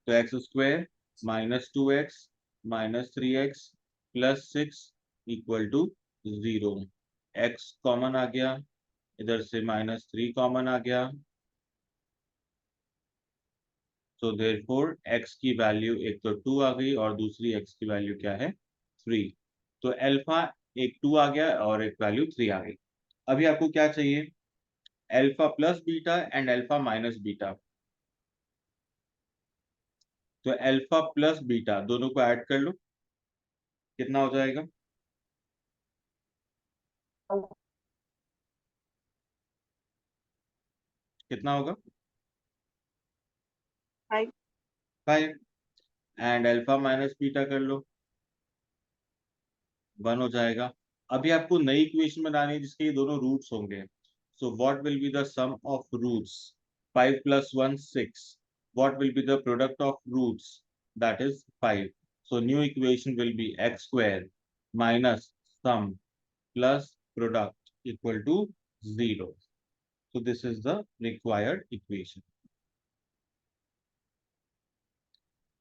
तो x² minus 2x minus 3x plus 6 equal to 0। x common आ गया, इधर से -3 कॉमन आ गया, तो देयरफॉर x की वैल्यू एक तो 2 आ गई और दूसरी x की वैल्यू क्या है, 3। तो अल्फा एक 2 आ गया और एक वैल्यू 3 आ गई। अभी आपको क्या चाहिए, alpha plus beta and alpha minus beta. तो अल्फा प्लस बीटा दोनों को ऐड कर लो, कितना हो जाएगा, कितना होगा, 5 5। एंड अल्फा माइनस बीटा कर लो, 1 हो जाएगा। अभी आपको नई इक्वेशन बनानी है जिसके ये दोनों रूट्स होंगे। So what will be the sum of roots, 5 plus 1 6। What will be the product of roots, that is 5। So new equation will be x² minus sum plus product equal to 0। So this is the required equation.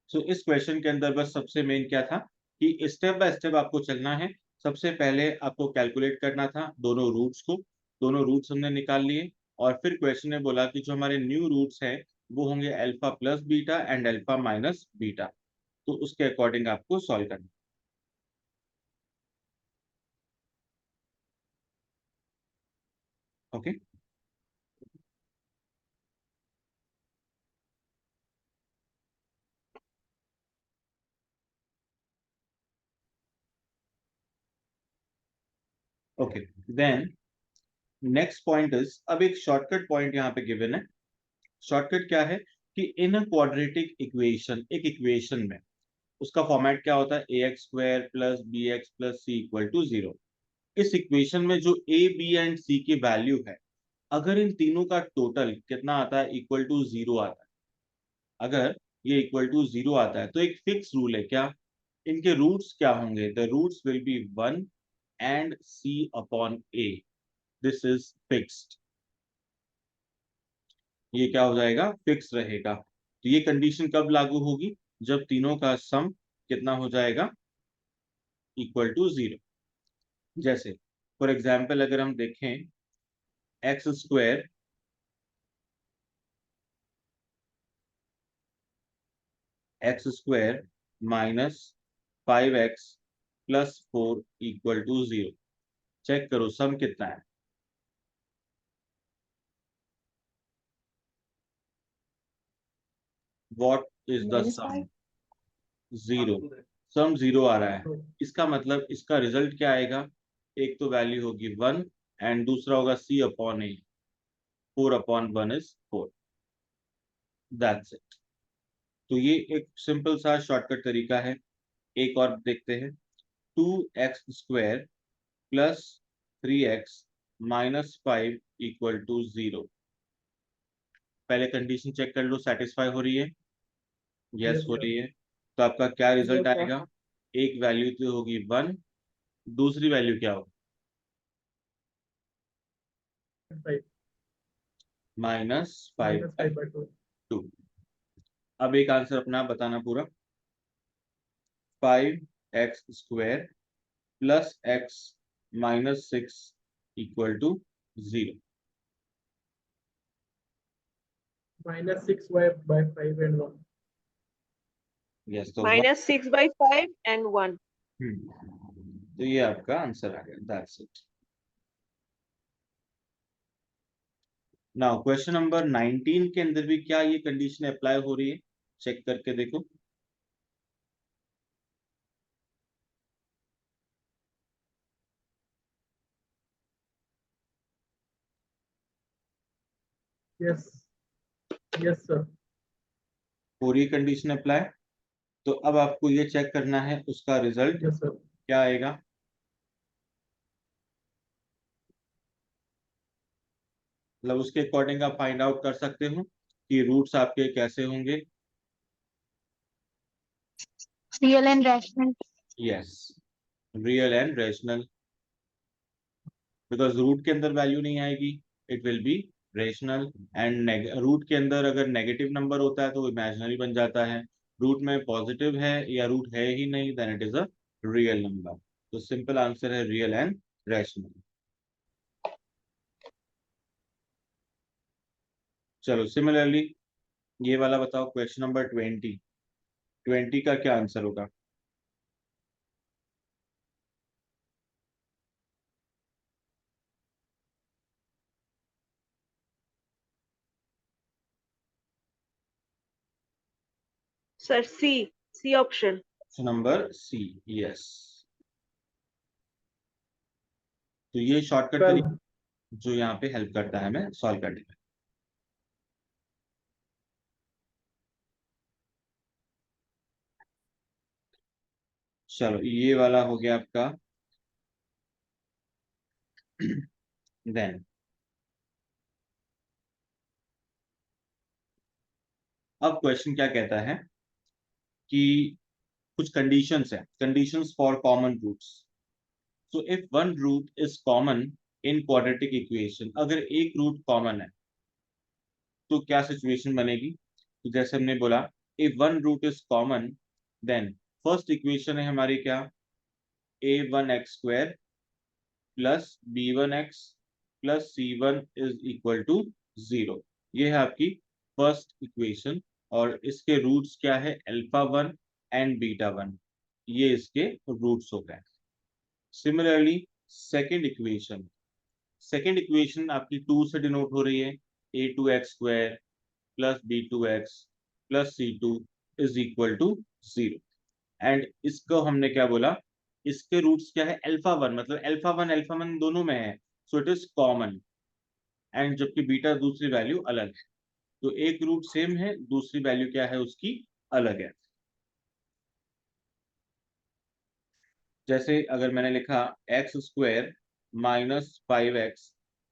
So इस क्वेश्चन के अंदर बस सबसे मेन क्या था कि स्टेप बाय स्टेप आपको चलना है। सबसे पहले आपको कैलकुलेट करना था दोनों रूट्स को, दोनों रूट्स हमने निकाल लिए और फिर क्वेश्चन ने बोला कि जो हमारे न्यू रूट्स हैं वो होंगे alpha plus beta and alpha minus beta. तो उसके अकॉर्डिंग आपको सॉल्व करना। Okay, okay then next point is, अब एक शॉर्टकट पॉइंट यहाँ पे गिवन है। शॉर्टकट क्या है कि इन अ क्वाड्रेटिक इक्वेशन, एक इक्वेशन में उसका फॉर्मेट क्या होता है, ax² plus bx plus c equal to 0। इस इक्वेशन में जो a b एंड c की वैल्यू है, अगर इन तीनों का टोटल कितना आता है, इक्वल टू 0 आता है, अगर ये इक्वल टू 0 आता है तो एक फिक्स रूल है क्या, इनके रूट्स क्या होंगे, the roots will be 1 and c upon a। This is fixed, ये क्या हो जाएगा, फिक्स रहेगा। तो ये कंडीशन कब लागू होगी, जब तीनों का सम कितना हो जाएगा, इक्वल टू 0। जैसे फॉर एग्जाम्पल अगर हम देखें x square minus 5x plus 4 equal to 0। Check करो सम कितना है। What is the Minus sum? 5. 0। Sum 0 आ रहा है, इसका मतलब इसका रिजल्ट क्या आएगा? एक तो वैल्यू होगी 1 एंड दूसरा होगा c upon a। 4 upon 1 is 4। That's it. तो ये एक सिंपल सा शॉर्टकट तरीका है। एक और देखते हैं, 2x² plus 3x minus 5 equal to 0। पहले कंडीशन चेक कर लो, सेटिस्फाई हो रही है? यस Yes, हो sir. रही है। तो आपका क्या रिजल्ट Yes, sir. आएगा? एक वैल्यू तो होगी 1, दूसरी वैल्यू क्या होगी? 5 माइनस minus 5 5 by 2. 2। अब एक आंसर अपना बताना पूरा। 5x² plus x minus 6 equal to 0। Minus 6 by 5 and 1. Yes तो -6 by 5 and 1. तो ये आपका आंसर आ गया। That's it. Now question number 19 के अंदर भी क्या ये कंडीशन अप्लाई हो रही है? चेक करके देखो। Yes. Yes, sir. हो रही कंडीशन अप्लाई। तो अब आपको ये चेक करना है उसका रिजल्ट Yes, sir. क्या आएगा। मतलब उसके अकॉर्डिंग आप फाइंड आउट कर सकते हो कि रूट्स आपके कैसे होंगे। Real and rational. Yes, real and rational, because root के अंदर वैल्यू नहीं आएगी, it will be rational. And root के अंदर अगर नेगेटिव नंबर होता है तो वो इमेजिनरी बन जाता है। रूट में पॉजिटिव है या रूट है ही नहीं, then it is a real number. तो सिंपल आंसर है रियल एंड रेशनल। चलो सिमिलरली ये वाला बताओ, क्वेश्चन नंबर 20 का क्या आंसर होगा? Sir, C option. Option number C, yes. तो ये शॉर्टकट 12. तरीका जो यहाँ पे हेल्प करता है हमें सॉल्व करने में। चलो ये वाला हो गया आपका। देन अब क्वेश्चन क्या कहता है कि कुछ कंडीशंस है, conditions for common roots. So if one root is common in quadratic equation, अगर एक रूट कॉमन है तो क्या सिचुएशन बनेगी? तो जैसे हमने बोला, if one root is common then first equation है हमारी क्या, a1x² plus b1x plus c1 is equal to 0। ये है आपकी फर्स्ट इक्वेशन और इसके रूट्स क्या है, अल्फा 1 एंड बीटा 1। ये इसके रूट्स हो गए। सिमिलरली सेकेंड इक्वेशन आपकी 2 से डिनोट हो रही है, a2x² plus b2x plus c2 is equal to 0। And इसको हमने क्या बोला, इसके रूट्स क्या है, अल्फा 1, मतलब अल्फा 1 दोनों में है, so it is common. And जबकि बीटा दूसरी वैल्यू अलग है, तो एक रूट सेम है, दूसरी वैल्यू क्या है उसकी अलग है। जैसे अगर मैंने लिखा x² minus 5x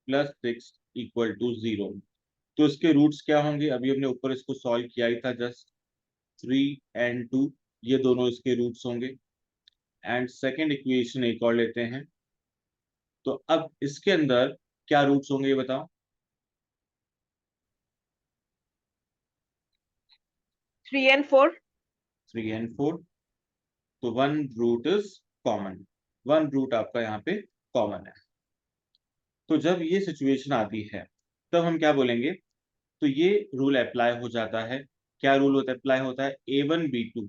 plus 6 equal to 0, तो इसके रूट्स क्या होंगे? अभी हमने ऊपर इसको सॉल्व किया ही था जस्ट, 3 एंड 2, ये दोनों इसके रूट्स होंगे। एंड सेकेंड इक्वेशन एक और लेते हैं, तो अब इसके अंदर क्या रूट्स होंगे ये बताओ। 3 and 4. 3 एंड 4, तो one root is common, one root आपका यहाँ पे कॉमन है। तो जब ये सिचुएशन आती है तब हम क्या बोलेंगे, तो ये रूल अप्लाई हो जाता है। क्या रूल होता है, अप्लाई होता है A1 B2।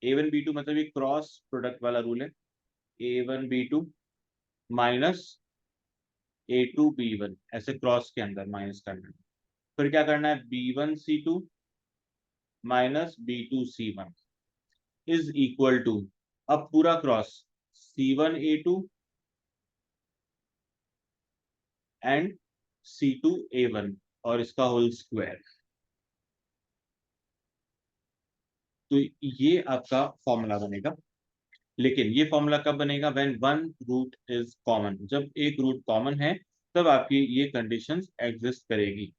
A1 B2 मतलब ये क्रॉस प्रोडक्ट वाला रूल है। A1 B2 minus A2 B1, ऐसे क्रॉस के अंदर माइनस करना है। फिर क्या करना है, B1 C2 minus B2 C1 is equal to, अब पूरा cross C1 A2 and C2 A1 और इसका होल स्क्वायर। तो ये आपका फॉर्मूला बनेगा। लेकिन ये फॉर्मूला कब बनेगा, when one root is common, जब एक रूट कॉमन है तब आपकी ये कंडीशंस एग्जिस्ट करेगी।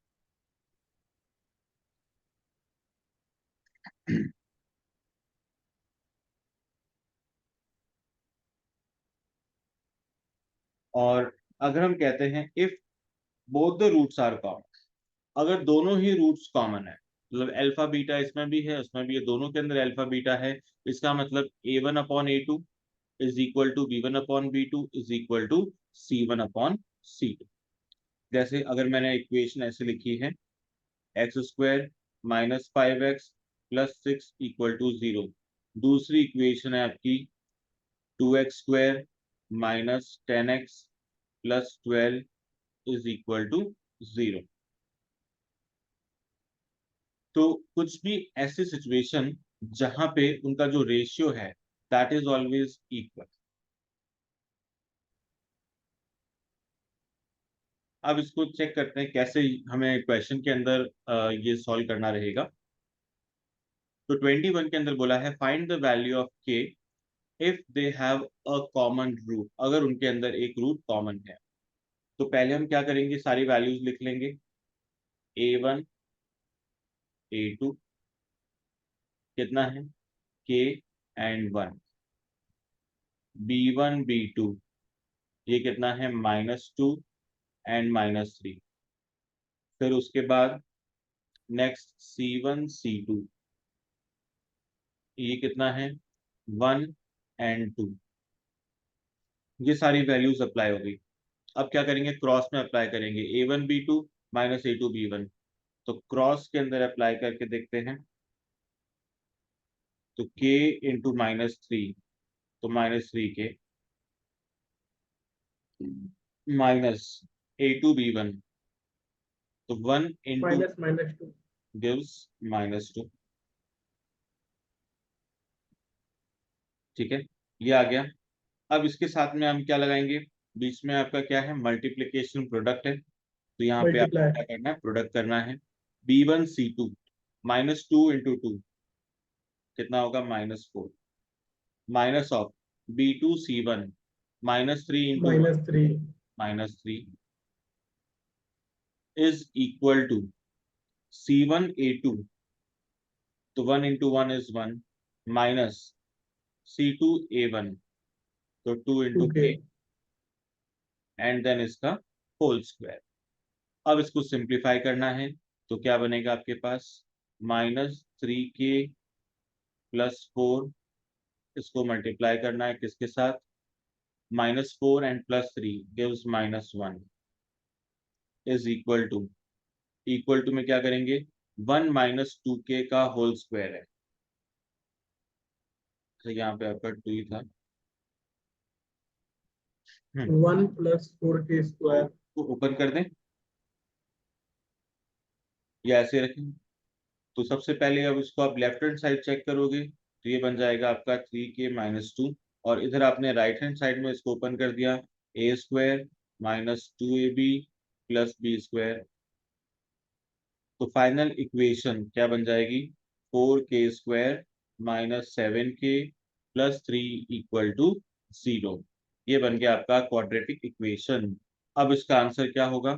और अगर हम कहते हैं if both the roots are common, अगर दोनों ही रूट्स कॉमन है, मतलब अल्फा बीटा इसमें भी है उसमें भी है, दोनों के अंदर अल्फा बीटा है, इसका मतलब A1/A2 is equal to B1/B2 is equal to C1/C2। जैसे अगर मैंने इक्वेशन ऐसे लिखी है, x² minus 5x plus 6 equal to 0। दूसरी इक्वेशन है आपकी 2x² minus 10x plus 12 is equal to 0। तो कुछ भी ऐसी सिचुएशन जहां पे उनका जो रेशियो है दैट इज ऑलवेज इक्वल। अब इसको चेक करते हैं कैसे हमें क्वेश्चन के अंदर ये सॉल्व करना रहेगा। तो 21 के अंदर बोला है find the value of k if they have a common root, अगर उनके अंदर एक रूट कॉमन है। तो पहले हम क्या करेंगे, सारी वैल्यूज लिख लेंगे। A1 A2 कितना है, k एंड 1। B1 B2 ये कितना है, -2 एंड -3। फिर उसके बाद नेक्स्ट C1 C2 ये कितना है, 1 एंड 2। ये सारी वैल्यूज अप्लाई हो गई। अब क्या करेंगे, क्रॉस में अप्लाई करेंगे A1 B2 minus A2 B1। तो क्रॉस के अंदर अप्लाई करके देखते हैं। तो k इंटू -3, तो -3k माइनस A2 B1, तो 1 इंटू -2 गिव्स -2। ठीक है, ये आ गया। अब इसके साथ में हम क्या लगाएंगे, बीच में आपका क्या है, मल्टीप्लिकेशन प्रोडक्ट है। तो यहाँ पे आपको मल्टीप्लाई क्या करना है, प्रोडक्ट करना है। B1 C2 -2 इंटू 2 कितना होगा, -4 minus of B2 C1 -3 into -3 -3 is equal to C1 A2, तो 1 into 1 is 1 minus C2 A1, तो 2 into 2k k and then इसका होल स्क्वायर। अब इसको सिंप्लीफाई करना है तो क्या बनेगा आपके पास, -3k प्लस 4, इसको मल्टीप्लाई करना है किसके साथ, -4 and +3 gives -1 is equal to में क्या करेंगे, 1 -2k का होल स्क्वायर है। तो यहाँ पे आपका 2 ही था। 1 + 4k स्क्वायर तो ओपन कर दें या ऐसे रखें। तो सबसे पहले अब इसको आप लेफ्ट हैंड साइड चेक करोगे तो ये बन जाएगा आपका 3k - 2, और इधर आपने राइट हैंड साइड में इसको ओपन कर दिया, A² minus 2AB plus B²। तो फाइनल इक्वेशन क्या बन जाएगी, 4k² minus 7k plus 3 equal to 0। ये बन गया आपका क्वाड्रेटिक इक्वेशन। अब इसका आंसर क्या होगा,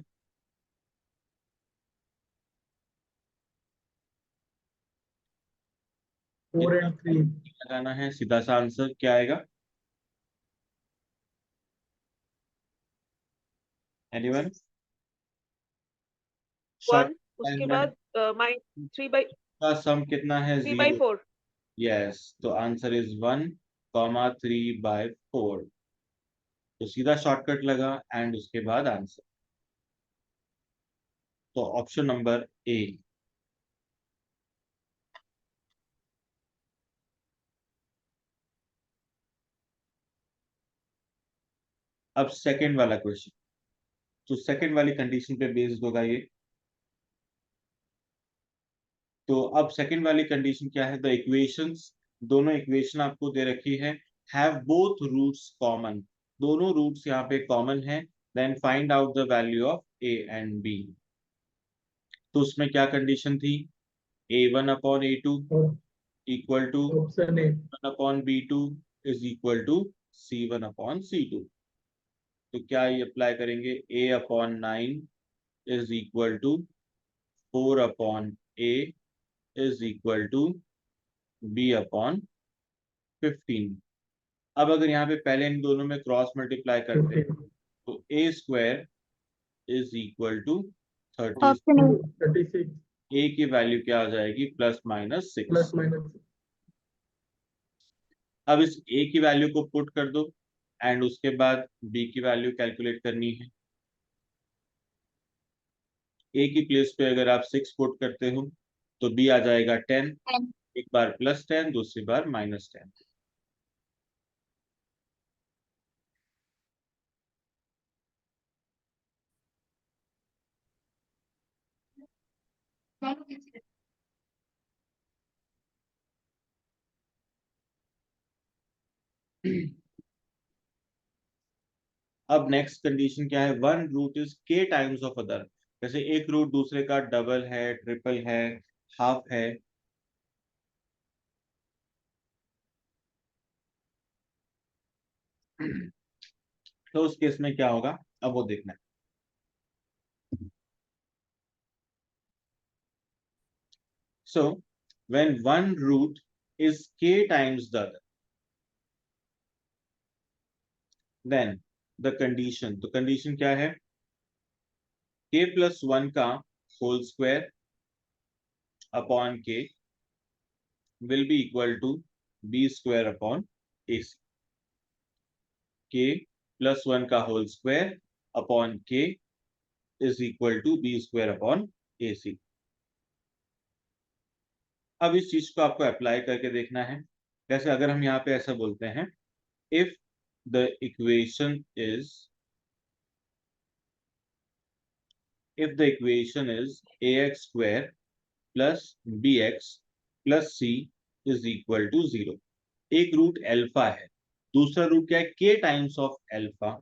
4 and 3 लगाना है, सीधा सा आंसर क्या आएगा, एनीवन, 1 उसके बाद -3 by का सम कितना है, 3 by 0। 4 यस, तो आंसर इज 1 3/4। तो सीधा शॉर्टकट लगा एंड उसके बाद आंसर। तो ऑप्शन नंबर ए। अब सेकंड वाला क्वेश्चन, तो सेकंड वाली कंडीशन पे बेस्ड होगा ये। तो अब सेकंड वाली कंडीशन क्या है, द इक्वेशंस, दोनों इक्वेशन आपको दे रखी है, हैव बोथ रूट्स कॉमन, दोनों रूट्स यहाँ पे कॉमन है, then find out the value of a and b. तो उसमें क्या कंडीशन थी, a1/a2 और equal to option A 1/b2 is equal to c1/c2। तो क्या ये अप्लाई करेंगे, a/9 is equal to 4/a is equal to b/15। अब अगर यहाँ पे पहले इन दोनों में क्रॉस मल्टीप्लाई करते हैं 15 तो a square is equal to 30, option A 36 a की वैल्यू क्या आ जाएगी, +-6। प्लस माइनस अब इस a की वैल्यू को पुट कर दो एंड उसके बाद b की वैल्यू कैलकुलेट करनी है। a की प्लेस पे अगर आप 6 पुट करते हो तो b आ जाएगा 10, एक बार +10 दूसरी बार -10। अब नेक्स्ट कंडीशन क्या है, one root is k times of other, जैसे एक रूट दूसरे का डबल है, ट्रिपल है, हाफ है। तो उस केस में क्या होगा, अब वो देखना है। So when one root is k times the other, then the condition, तो कंडीशन क्या है, k+1 का whole square upon k will be equal to b² upon ac। k+1 का whole square upon k is equal to b² upon ac। अब इस चीज को आपको अप्लाई करके देखना है। जैसे अगर हम यहाँ पे ऐसा बोलते हैं, if the equation is ax² plus bx plus c is equal to 0। एक रूट अल्फा है, दूसरा रूट क्या है, k टाइम्स ऑफ अल्फा।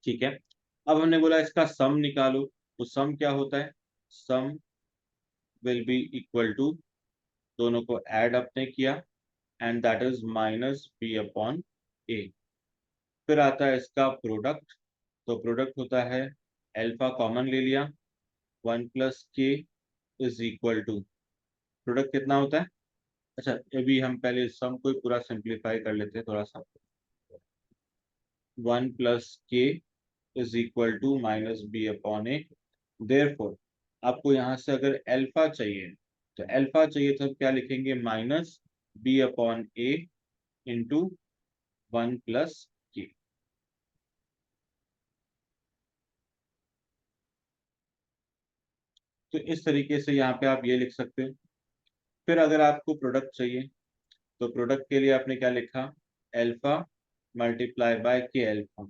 ठीक है, अब हमने बोला इसका सम निकालो, तो सम क्या होता है, सम विल बी इक्वल टू, दोनों को ऐड आपने किया एंड दैट इज -b/a। फिर आता है इसका प्रोडक्ट, तो प्रोडक्ट होता है, अल्फा कॉमन ले लिया, 1 + k is equal to, product कितना होता है, अच्छा अभी हम पहले सम को ही पूरा सिंप्लीफाई कर लेते हैं थोड़ा सा। 1 + k is equal to -b/a। Therefore आपको यहाँ से अगर अल्फा चाहिए, तो अल्फा चाहिए तो क्या लिखेंगे, -b/a इंटू 1 + k। तो इस तरीके से यहाँ पे आप ये लिख सकते हो। फिर अगर आपको प्रोडक्ट चाहिए, तो प्रोडक्ट के लिए आपने क्या लिखा, अल्फा मल्टीप्लाई बाय के अल्फा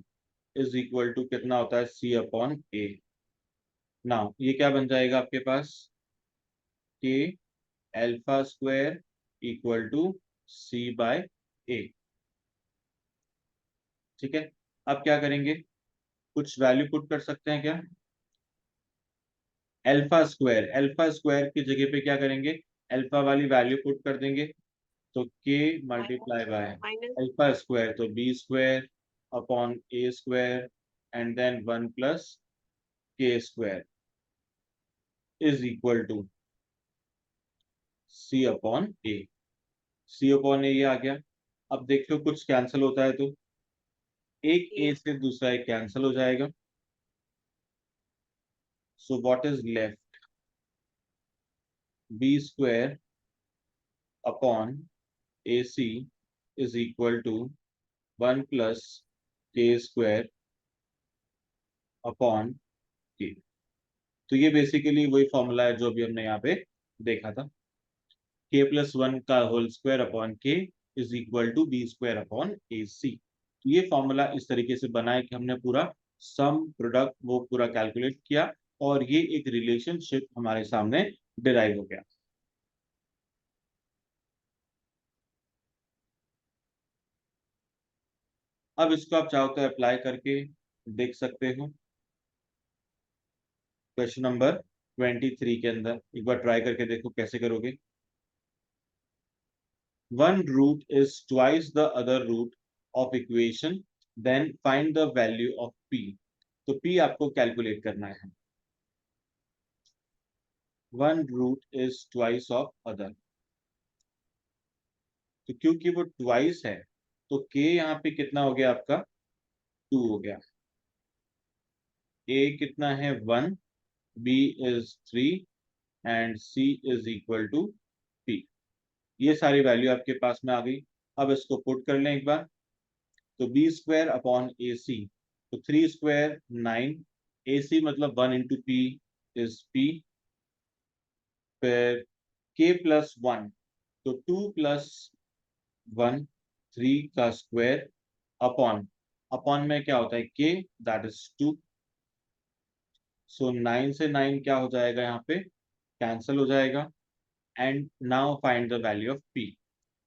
इज इक्वल टू कितना होता है, c/a। ना ये क्या बन जाएगा आपके पास, के अल्फा² इक्वल टू c/a। ठीक है, अब क्या करेंगे, कुछ वैल्यू पुट कर सकते हैं क्या, अल्फा स्क्वायर की जगह पे क्या करेंगे, अल्फा वाली वैल्यू पुट कर देंगे, तो k multiply by minus alpha तो b² upon a² and then 1 + k² is equal to c/a। c/a ये आ गया। अब देखो कुछ कैंसिल होता है तो एक a से दूसरा एक कैंसिल हो जाएगा, so what is left, b² upon ac is equal to 1 plus k square upon k. तो ये बेसिकली वही फॉर्मूला है जो अभी हमने यहाँ पे देखा था, k प्लस 1 का whole square upon k is equal to b square upon a c. तो ये फॉर्मूला इस तरीके से बना है कि हमने पूरा सम प्रोडक्ट वो पूरा कैलकुलेट किया और ये एक रिलेशनशिप हमारे सामने डिराइव हो गया। अब इसको आप चाहो तो अप्लाई करके देख सकते हो। क्वेश्चन नंबर 23 के अंदर एक बार ट्राई करके देखो कैसे करोगे। One root is twice the other root of equation, then find the value of p। तो p आपको कैलकुलेट करना है। One root is twice of other, तो क्योंकि वो twice है तो k यहाँ पे कितना हो गया आपका 2 हो गया, a कितना है 1, b is 3 and c is equal to p। ये सारी वैल्यू आपके पास में आ गई। अब इसको पुट कर लें एक बार, तो B square upon a c, तो 3 स्क्वायर 9, ए सी मतलब 1 इंटू पी इज पी, फिर के प्लस 1, तो 2 प्लस 1 3 का स्क्वायर अपॉन, अपॉन में क्या होता है के, दैट इज 2। सो 9 से 9 क्या हो जाएगा यहाँ पे कैंसिल हो जाएगा। And now find the value of P,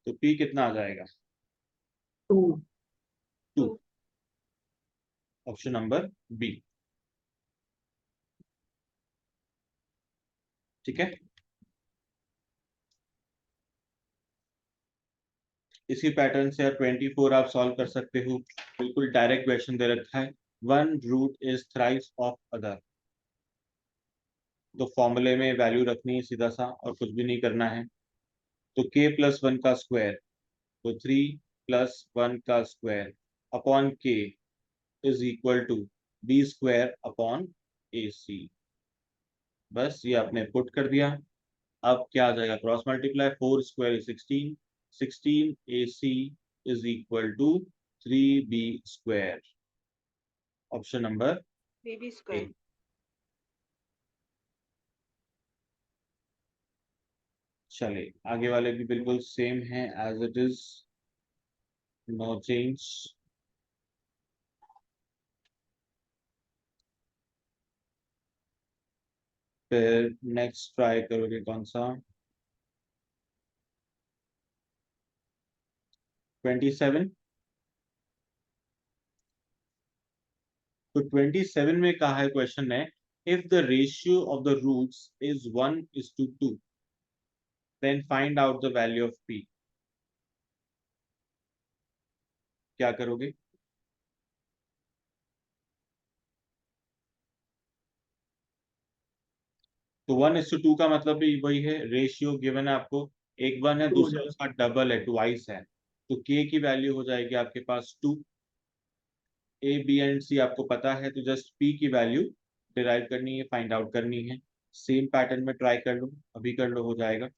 तो पी कितना आ जाएगा 2, 2, ऑप्शन नंबर बी। ठीक है, इसी पैटर्न से आप 24 आप सॉल्व कर सकते हो। बिल्कुल डायरेक्ट क्वेश्चन दे रखा है, one root is thrice of other, तो फॉर्मूले में वैल्यू रखनी है सीधा सा और कुछ भी नहीं करना है। तो k प्लस 1 का स्क्वायर, तो 3 प्लस 1 का square upon k is equal to b square upon a c. बस ये आपने पुट कर दिया। अब क्या आ जाएगा cross multiply, 4 square is 16, 16 AC is equal to 3B square, option number BB A. square. चलिए आगे वाले भी बिल्कुल सेम है as it is, no change. फिर नेक्स्ट ट्राई करोगे कौन सा 27। तो 27 में कहा है क्वेश्चन ने, if the ratio of the roots is 1:2 then find out the value of p। क्या करोगे, तो 1:2 का मतलब भी वही है, रेशियो गिवन है आपको, एक 1 है 2 हो दूसरा जाएगा। उसका डबल है, ट्वाइस है, तो k की वैल्यू हो जाएगी आपके पास 2। ए बी एंड सी आपको पता है, तो जस्ट p की वैल्यू डिराइव करनी है, फाइंड आउट करनी है। सेम पैटर्न में ट्राई कर लो, अभी कर लो, हो जाएगा।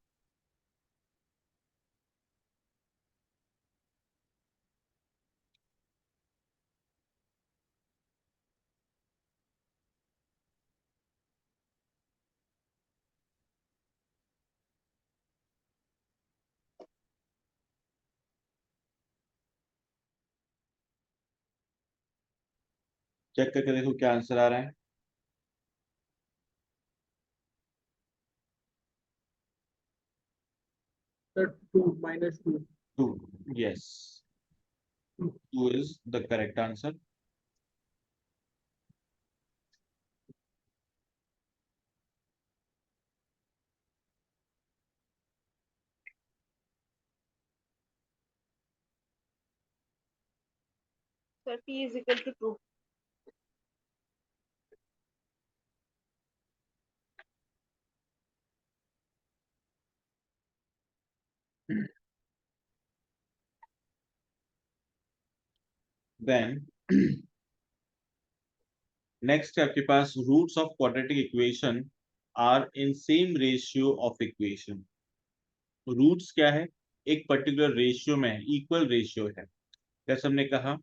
चेक करके देखो क्या आंसर आ रहा है। Sir, 2 minus 2. 2, yes, 2 is the correct answer। Sir, P is equal to 2. Then next है आपके पास, roots of quadratic equation are in same ratio of equation. Roots क्या है, एक पर्टिकुलर रेशियो में इक्वल रेशियो है, जैसे हमने कहा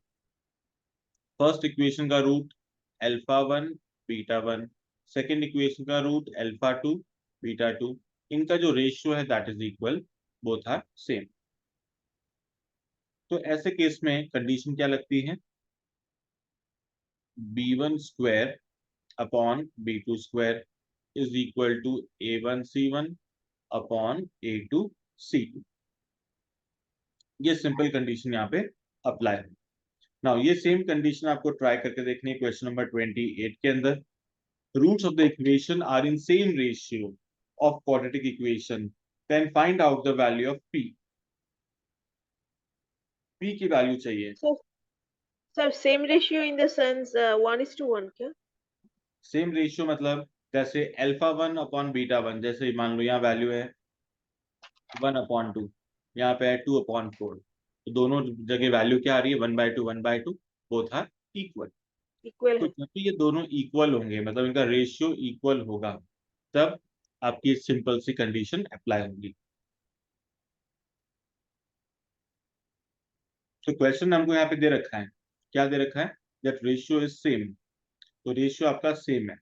फर्स्ट इक्वेशन का root alpha 1 beta 1, second equation का रूट अल्फा 2 बीटा 2, इनका जो रेशियो है that is equal, both are same. तो ऐसे केस में कंडीशन क्या लगती है, b1 square upon b2 square is equal to a1 c1 upon a2 c2। ये सिंपल कंडीशन यहाँ पे अप्लाई है। नाउ ये सेम कंडीशन आपको ट्राई करके देखनी है क्वेश्चन नंबर 28 के अंदर। Roots of the equation are in same ratio of quadratic equation, then find out the value of p। p की वैल्यू चाहिए। So, sir, same ratio in the sense 1:1 क्या? सेम रेशियो मतलब जैसे अल्फा 1 अपॉन बीटा 1, जैसे मान लो यहाँ वैल्यू है 1/2, यहाँ पे है 2/4, तो दोनों जगह वैल्यू क्या आ रही है 1/2 1/2, बोथ आर इक्वल। Equal तो है। जब भी ये दोनों इक्वल होंगे, मतलब इनका रेशियो इक्वल होगा, तब आपकी सिंपल सी कंडीशन अप्लाई होगी। तो क्वेश्चन हमको यहाँ पे दे रखा है, क्या दे रखा है, दैट रेशियो इज सेम। तो रेशियो आपका सेम है,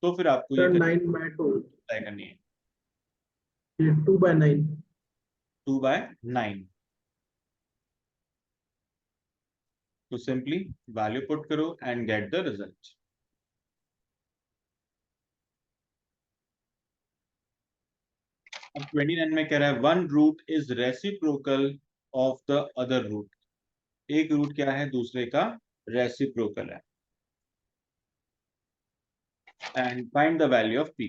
तो फिर आपको ये Sir, 9/2. अप्लाई करनी है, 2/9. 2/9। तो सिंपली वैल्यू पुट करो एंड गेट द रिजल्ट। अब 29 में कह रहा है one root is reciprocal of the other root. एक रूट क्या है, दूसरे का रेसिप्रोकल है। And find the value of p।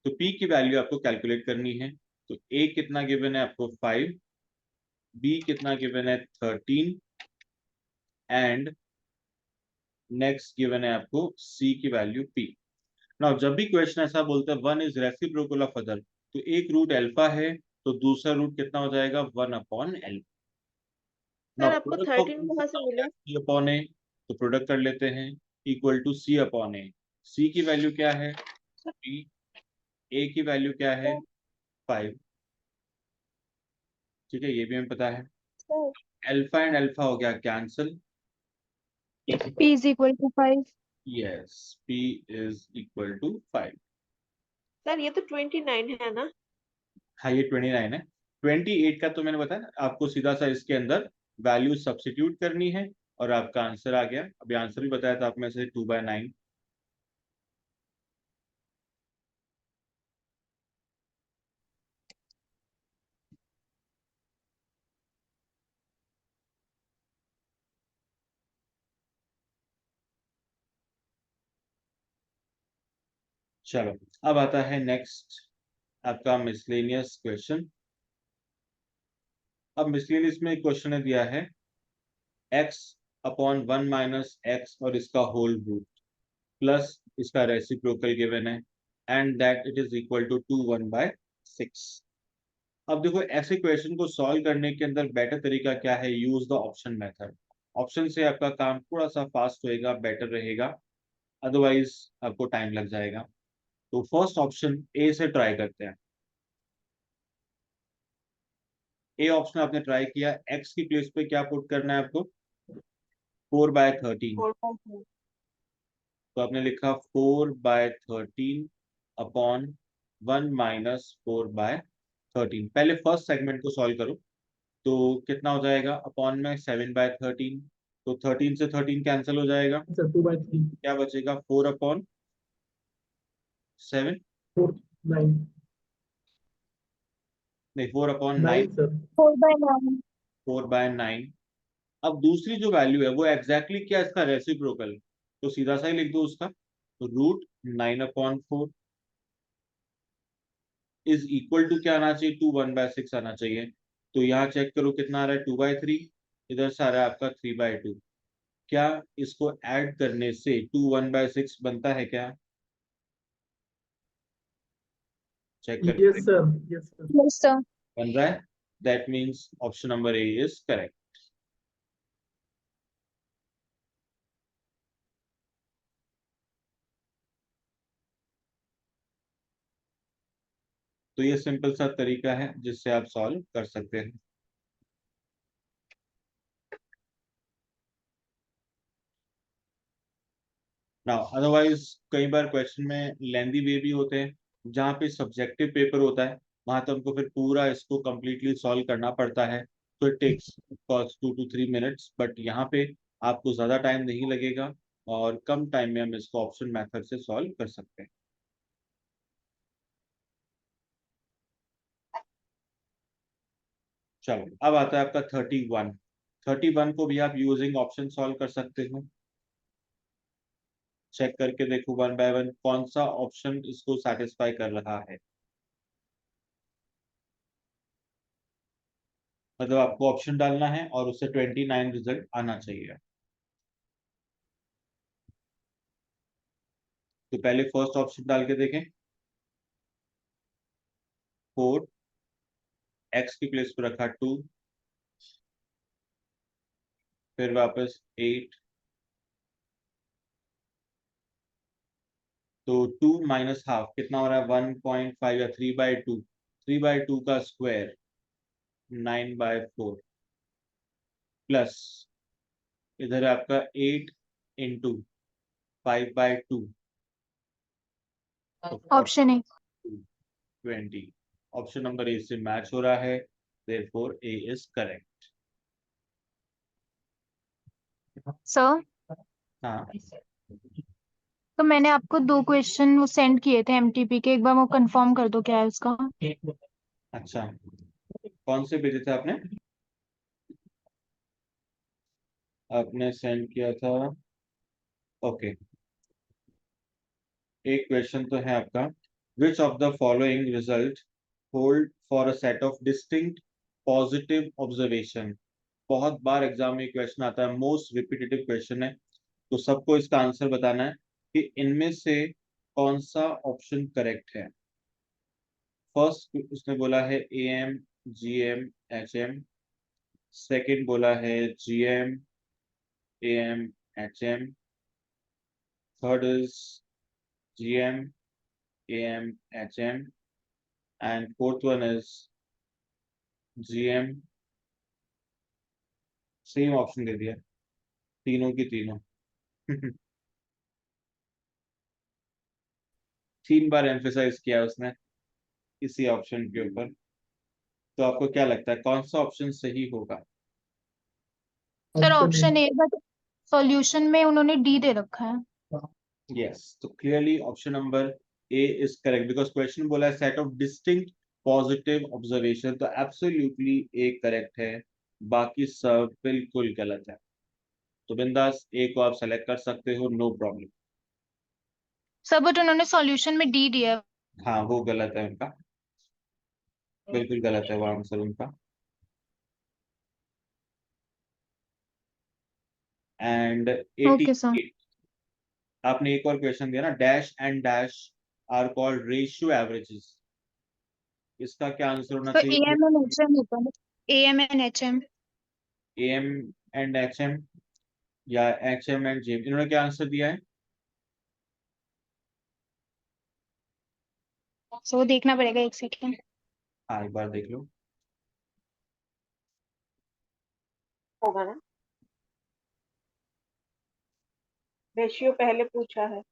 तो p की वैल्यू आपको कैलकुलेट करनी है। तो a कितना गिवन है आपको 5, b कितना गिवन है 13, एंड नेक्स्ट गिवन है आपको c की वैल्यू p। नाउ जब भी क्वेश्चन ऐसा बोलता है one is reciprocal of other, तो एक रूट अल्फा है तो दूसरा रूट कितना हो जाएगा 1/अल्फा। सर नाउ आपको प्रोडक्ट ऑफ 13 कहाँ से मिला? c अपॉन ए, तो प्रोडक्ट कर लेते हैं, equal to c upon a. c की वैल्यू क्या है p, a की वैल्यू क्या है 5, ठीक है, ये भी हमें पता है। Sir, अल्फा एंड अल्फा हो गया cancel, P is equal to 5. Yes p is equal to 5। Sir ये तो 29 है ना? हाँ ये 29 है। 28 का तो मैंने बताया ना आपको, सीधा सा इसके अंदर वैल्यू सब्स्टिट्यूट करनी है और आपका आंसर आ गया। अभी आंसर भी बताया था आप में से 2/9। चलो अब आता है नेक्स्ट आपका मिसलेनियस क्वेश्चन। अब मिसलेनियस में एक क्वेश्चन है दिया है x/1 - x और इसका होल रूट प्लस इसका रेसिप्रोकल गिवन है, and that it is equal to 2 1/6। अब देखो ऐसे क्वेश्चन को सॉल्व करने के अंदर बेटर तरीका क्या है, use the option method. Option से आपका काम थोड़ा सा फास्ट होएगा, बेटर रहेगा, अदरवाइज आपको टाइम लग जाएगा। तो फर्स्ट ऑप्शन ए से ट्राई करते हैं। ए ऑप्शन आपने ट्राई किया, एक्स की प्लेस पे क्या पुट करना है आपको 4/13। 4/4। तो आपने लिखा 4/13 अपॉन 1 - 4/13। पहले फर्स्ट सेगमेंट को सॉल्व करो, तो कितना हो जाएगा, अपॉन में 7/13, तो 13 से 13 कैंसिल हो जाएगा, Sir, 2/3. क्या बचेगा 4/7, 4, 9. नहीं 4/9, 9, sir. 4/9. 4/9। अब दूसरी जो वैल्यू है वो एग्जैक्टली क्या है, इसका रेसिप्रोकल, तो सीधा सा ही लिख दो उसका, तो √9/4 इज इक्वल टू क्या आना चाहिए 2 1/6 आना चाहिए। तो यहाँ चेक करो कितना आ रहा है 2/3, इधर से आ रहा है आपका 3/2। क्या इसको ऐड करने से 2 1/6 बनता है क्या, चेक करके Yes, देखो। sir. Yes, sir. Yes, sir. बन रहा है, that means option number A is correct. तो ये सिंपल सा तरीका है जिससे आप सॉल्व कर सकते हैं। नाउ अदरवाइज कई बार क्वेश्चन में लेंदी वे भी होते हैं जहाँ पे सब्जेक्टिव पेपर होता है, वहां तो हमको फिर पूरा इसको कंप्लीटली सॉल्व करना पड़ता है, तो it takes cost 2 to 3 minutes, but यहाँ पे आपको ज़्यादा टाइम नहीं लगेगा और कम टाइम में हम इसको ऑप्शन मेथड से सॉल्व कर सकते हैं। चलो अब आता है आपका 31। 31 को भी आप यूजिंग ऑप्शन सॉल्व कर सकते हो। चेक करके देखो वन बाय वन कौन सा ऑप्शन इसको सेटिस्फाई कर रहा है। मतलब आपको ऑप्शन डालना है और उससे 29 रिजल्ट आना चाहिए। तो पहले फर्स्ट ऑप्शन डाल के देखें। 4, एक्स की प्लेस पर रखा 2, फिर वापस 8, तो 2 माइनस हाफ कितना हो रहा है 1.5 या 3/2, 3/2 का स्क्वायर 9/4 प्लस इधर है आपका 8 into 5/2, option A. 20। Option number ए से मैच हो रहा है, therefore A is correct. Sir, हाँ तो मैंने आपको 2 क्वेश्चन वो सेंड किए थे एमटीपी के, एक बार वो कंफर्म कर दो क्या है उसका। अच्छा, कौन से भेजे थे आपने? आपने सेंड किया था, ओके। एक क्वेश्चन तो है आपका, which of the following result hold for a set of distinct positive observation. बहुत बार एग्जाम में क्वेश्चन आता है, मोस्ट रिपीटेटिव क्वेश्चन है, तो सबको इसका आंसर बताना है कि इनमें से कौन सा ऑप्शन करेक्ट है। फर्स्ट उसने बोला है A M, G M, H M. Second बोला है G M, A M, H M. Third is G M, A M, H M, and fourth one is G M. Same option दे दिया तीनों की तीनों। 3 बार एम्फेसाइज किया उसने इसी ऑप्शन के ऊपर। तो आपको क्या लगता है कौन सा ऑप्शन सही होगा? Sir option A, but solution में उन्होंने डी दे रखा है। यस, तो clearly option number A is correct because question बोला है set of distinct positive observation, तो एब्सोल्युटली ए करेक्ट है, बाकी सब बिल्कुल गलत है। तो बिंदास ए को आप सेलेक्ट कर सकते हो, नो प्रॉब्लम। सर बट उन्होंने सॉल्यूशन में डी दिया है। हाँ वो गलत है उनका, बिल्कुल गलत है वो आंसर उनका। And okay sir. 88, आपने एक और क्वेश्चन दिया ना, dash and dash are called ratio averages, इसका क्या आंसर होना तो ए चाहिए? एम एन एच एम होता है, A M and H M. A M and H M या H M and G M, इन्होंने क्या आंसर दिया है? सो देखना पड़ेगा, एक सेकेंड। हाँ एक बार देख लो। होगा ना, रेशियो पहले पूछा है।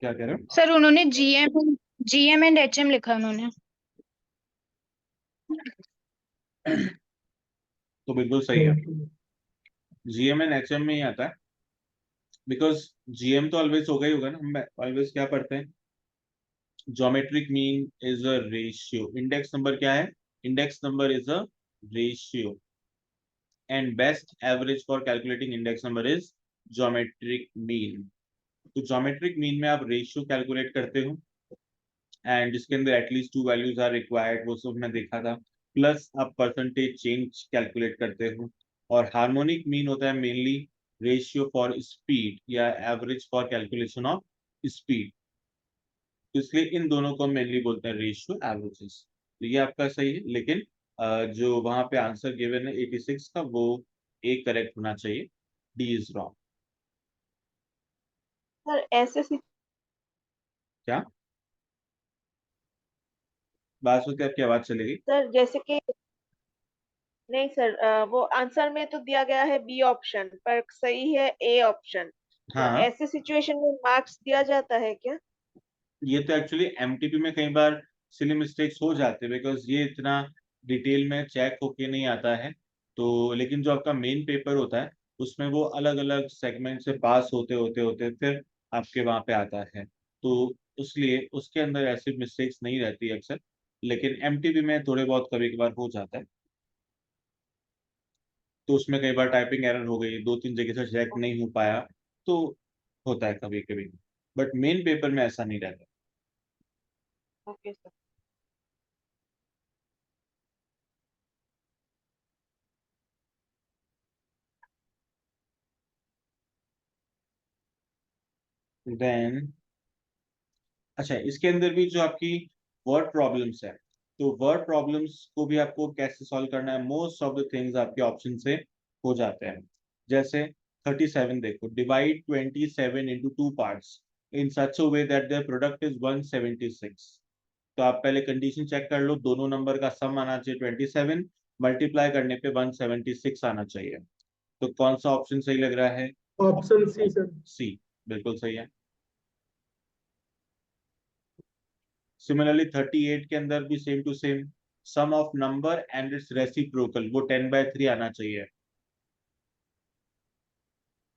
क्या कह रहे हो? सर उन्होंने G M and H M लिखा है उन्होंने। तो बिल्कुल सही है, जीएम एंड एचएम में ही आता है, बिकॉज जीएम तो ऑलवेज होगा ही होगा ना, हम ऑलवेज क्या पढ़ते हैं, geometric mean is a ratio, index number क्या है, index number is a ratio, and best average for calculating index number is geometric mean. तो ज्योमेट्रिक मीन में आप रेशियो कैलकुलेट करते हो एंड जिसके अंदर एटलीस्ट 2 वैल्यूज आर रिक्वायर्ड, वो सब मैं देखा था, प्लस आप परसेंटेज चेंज कैलकुलेट करते हो। और हार्मोनिक मीन होता है मेनली रेशियो फॉर स्पीड या average for calculation of speed, तो इसलिए इन दोनों को मेनली बोलते हैं रेशियो एवरेजेस। तो ये आपका सही है, लेकिन जो वहां पे आंसर गिवन है 86 का, वो ए करेक्ट होना चाहिए, डी इज रॉन्ग। सर ऐसे क्या? बासुकी आपकी आवाज चलेगी। सर जैसे कि नहीं सर, वो आंसर में तो दिया गया है बी ऑप्शन, पर सही है ए ऑप्शन। तो हाँ, ऐसे सिचुएशन में मार्क्स दिया जाता है क्या? ये तो एक्चुअली एमटीपी में कई बार सिली मिस्टेक्स हो जाते हैं, बिकॉज ये इतना डिटेल में चेक होके नहीं आता है। तो लेकिन जो आपका मेन पेपर होता है उसमें वो अलग अलग सेगमेंट से पास होते होते होते फिर आपके वहाँ पे आता है। तो उसलिए उसके अंदर ऐसी मिस्टेक्स नहीं रहती अक्सर, लेकिन एमटीपी में थोड़े बहुत कभी कभार हो जाता है। तो उसमें कई बार टाइपिंग एरर हो गई, 2-3 जगह से चेक नहीं हो पाया, तो होता है कभी कभी। बट मेन पेपर में ऐसा नहीं रहता। Okay sir. देन अच्छा, इसके अंदर भी जो आपकी वर्ड प्रॉब्लम्स है, तो वर्ड प्रॉब्लम्स को भी आपको कैसे सॉल्व करना है, मोस्ट ऑफ द थिंग्स आपके ऑप्शन से हो जाते हैं। जैसे 37 देखो, divide 27 into 2 parts in such a way that their product is 176। तो आप पहले कंडीशन चेक कर लो, दोनों नंबर का सम आना चाहिए 27, मल्टीप्लाई करने पे 176 आना चाहिए। तो कौन सा ऑप्शन सही लग रहा है? Option C sir. सी, बिल्कुल सही है। सिमिलरली 38 के अंदर भी same to same, sum of number and its reciprocal, वो 10/3 आना चाहिए।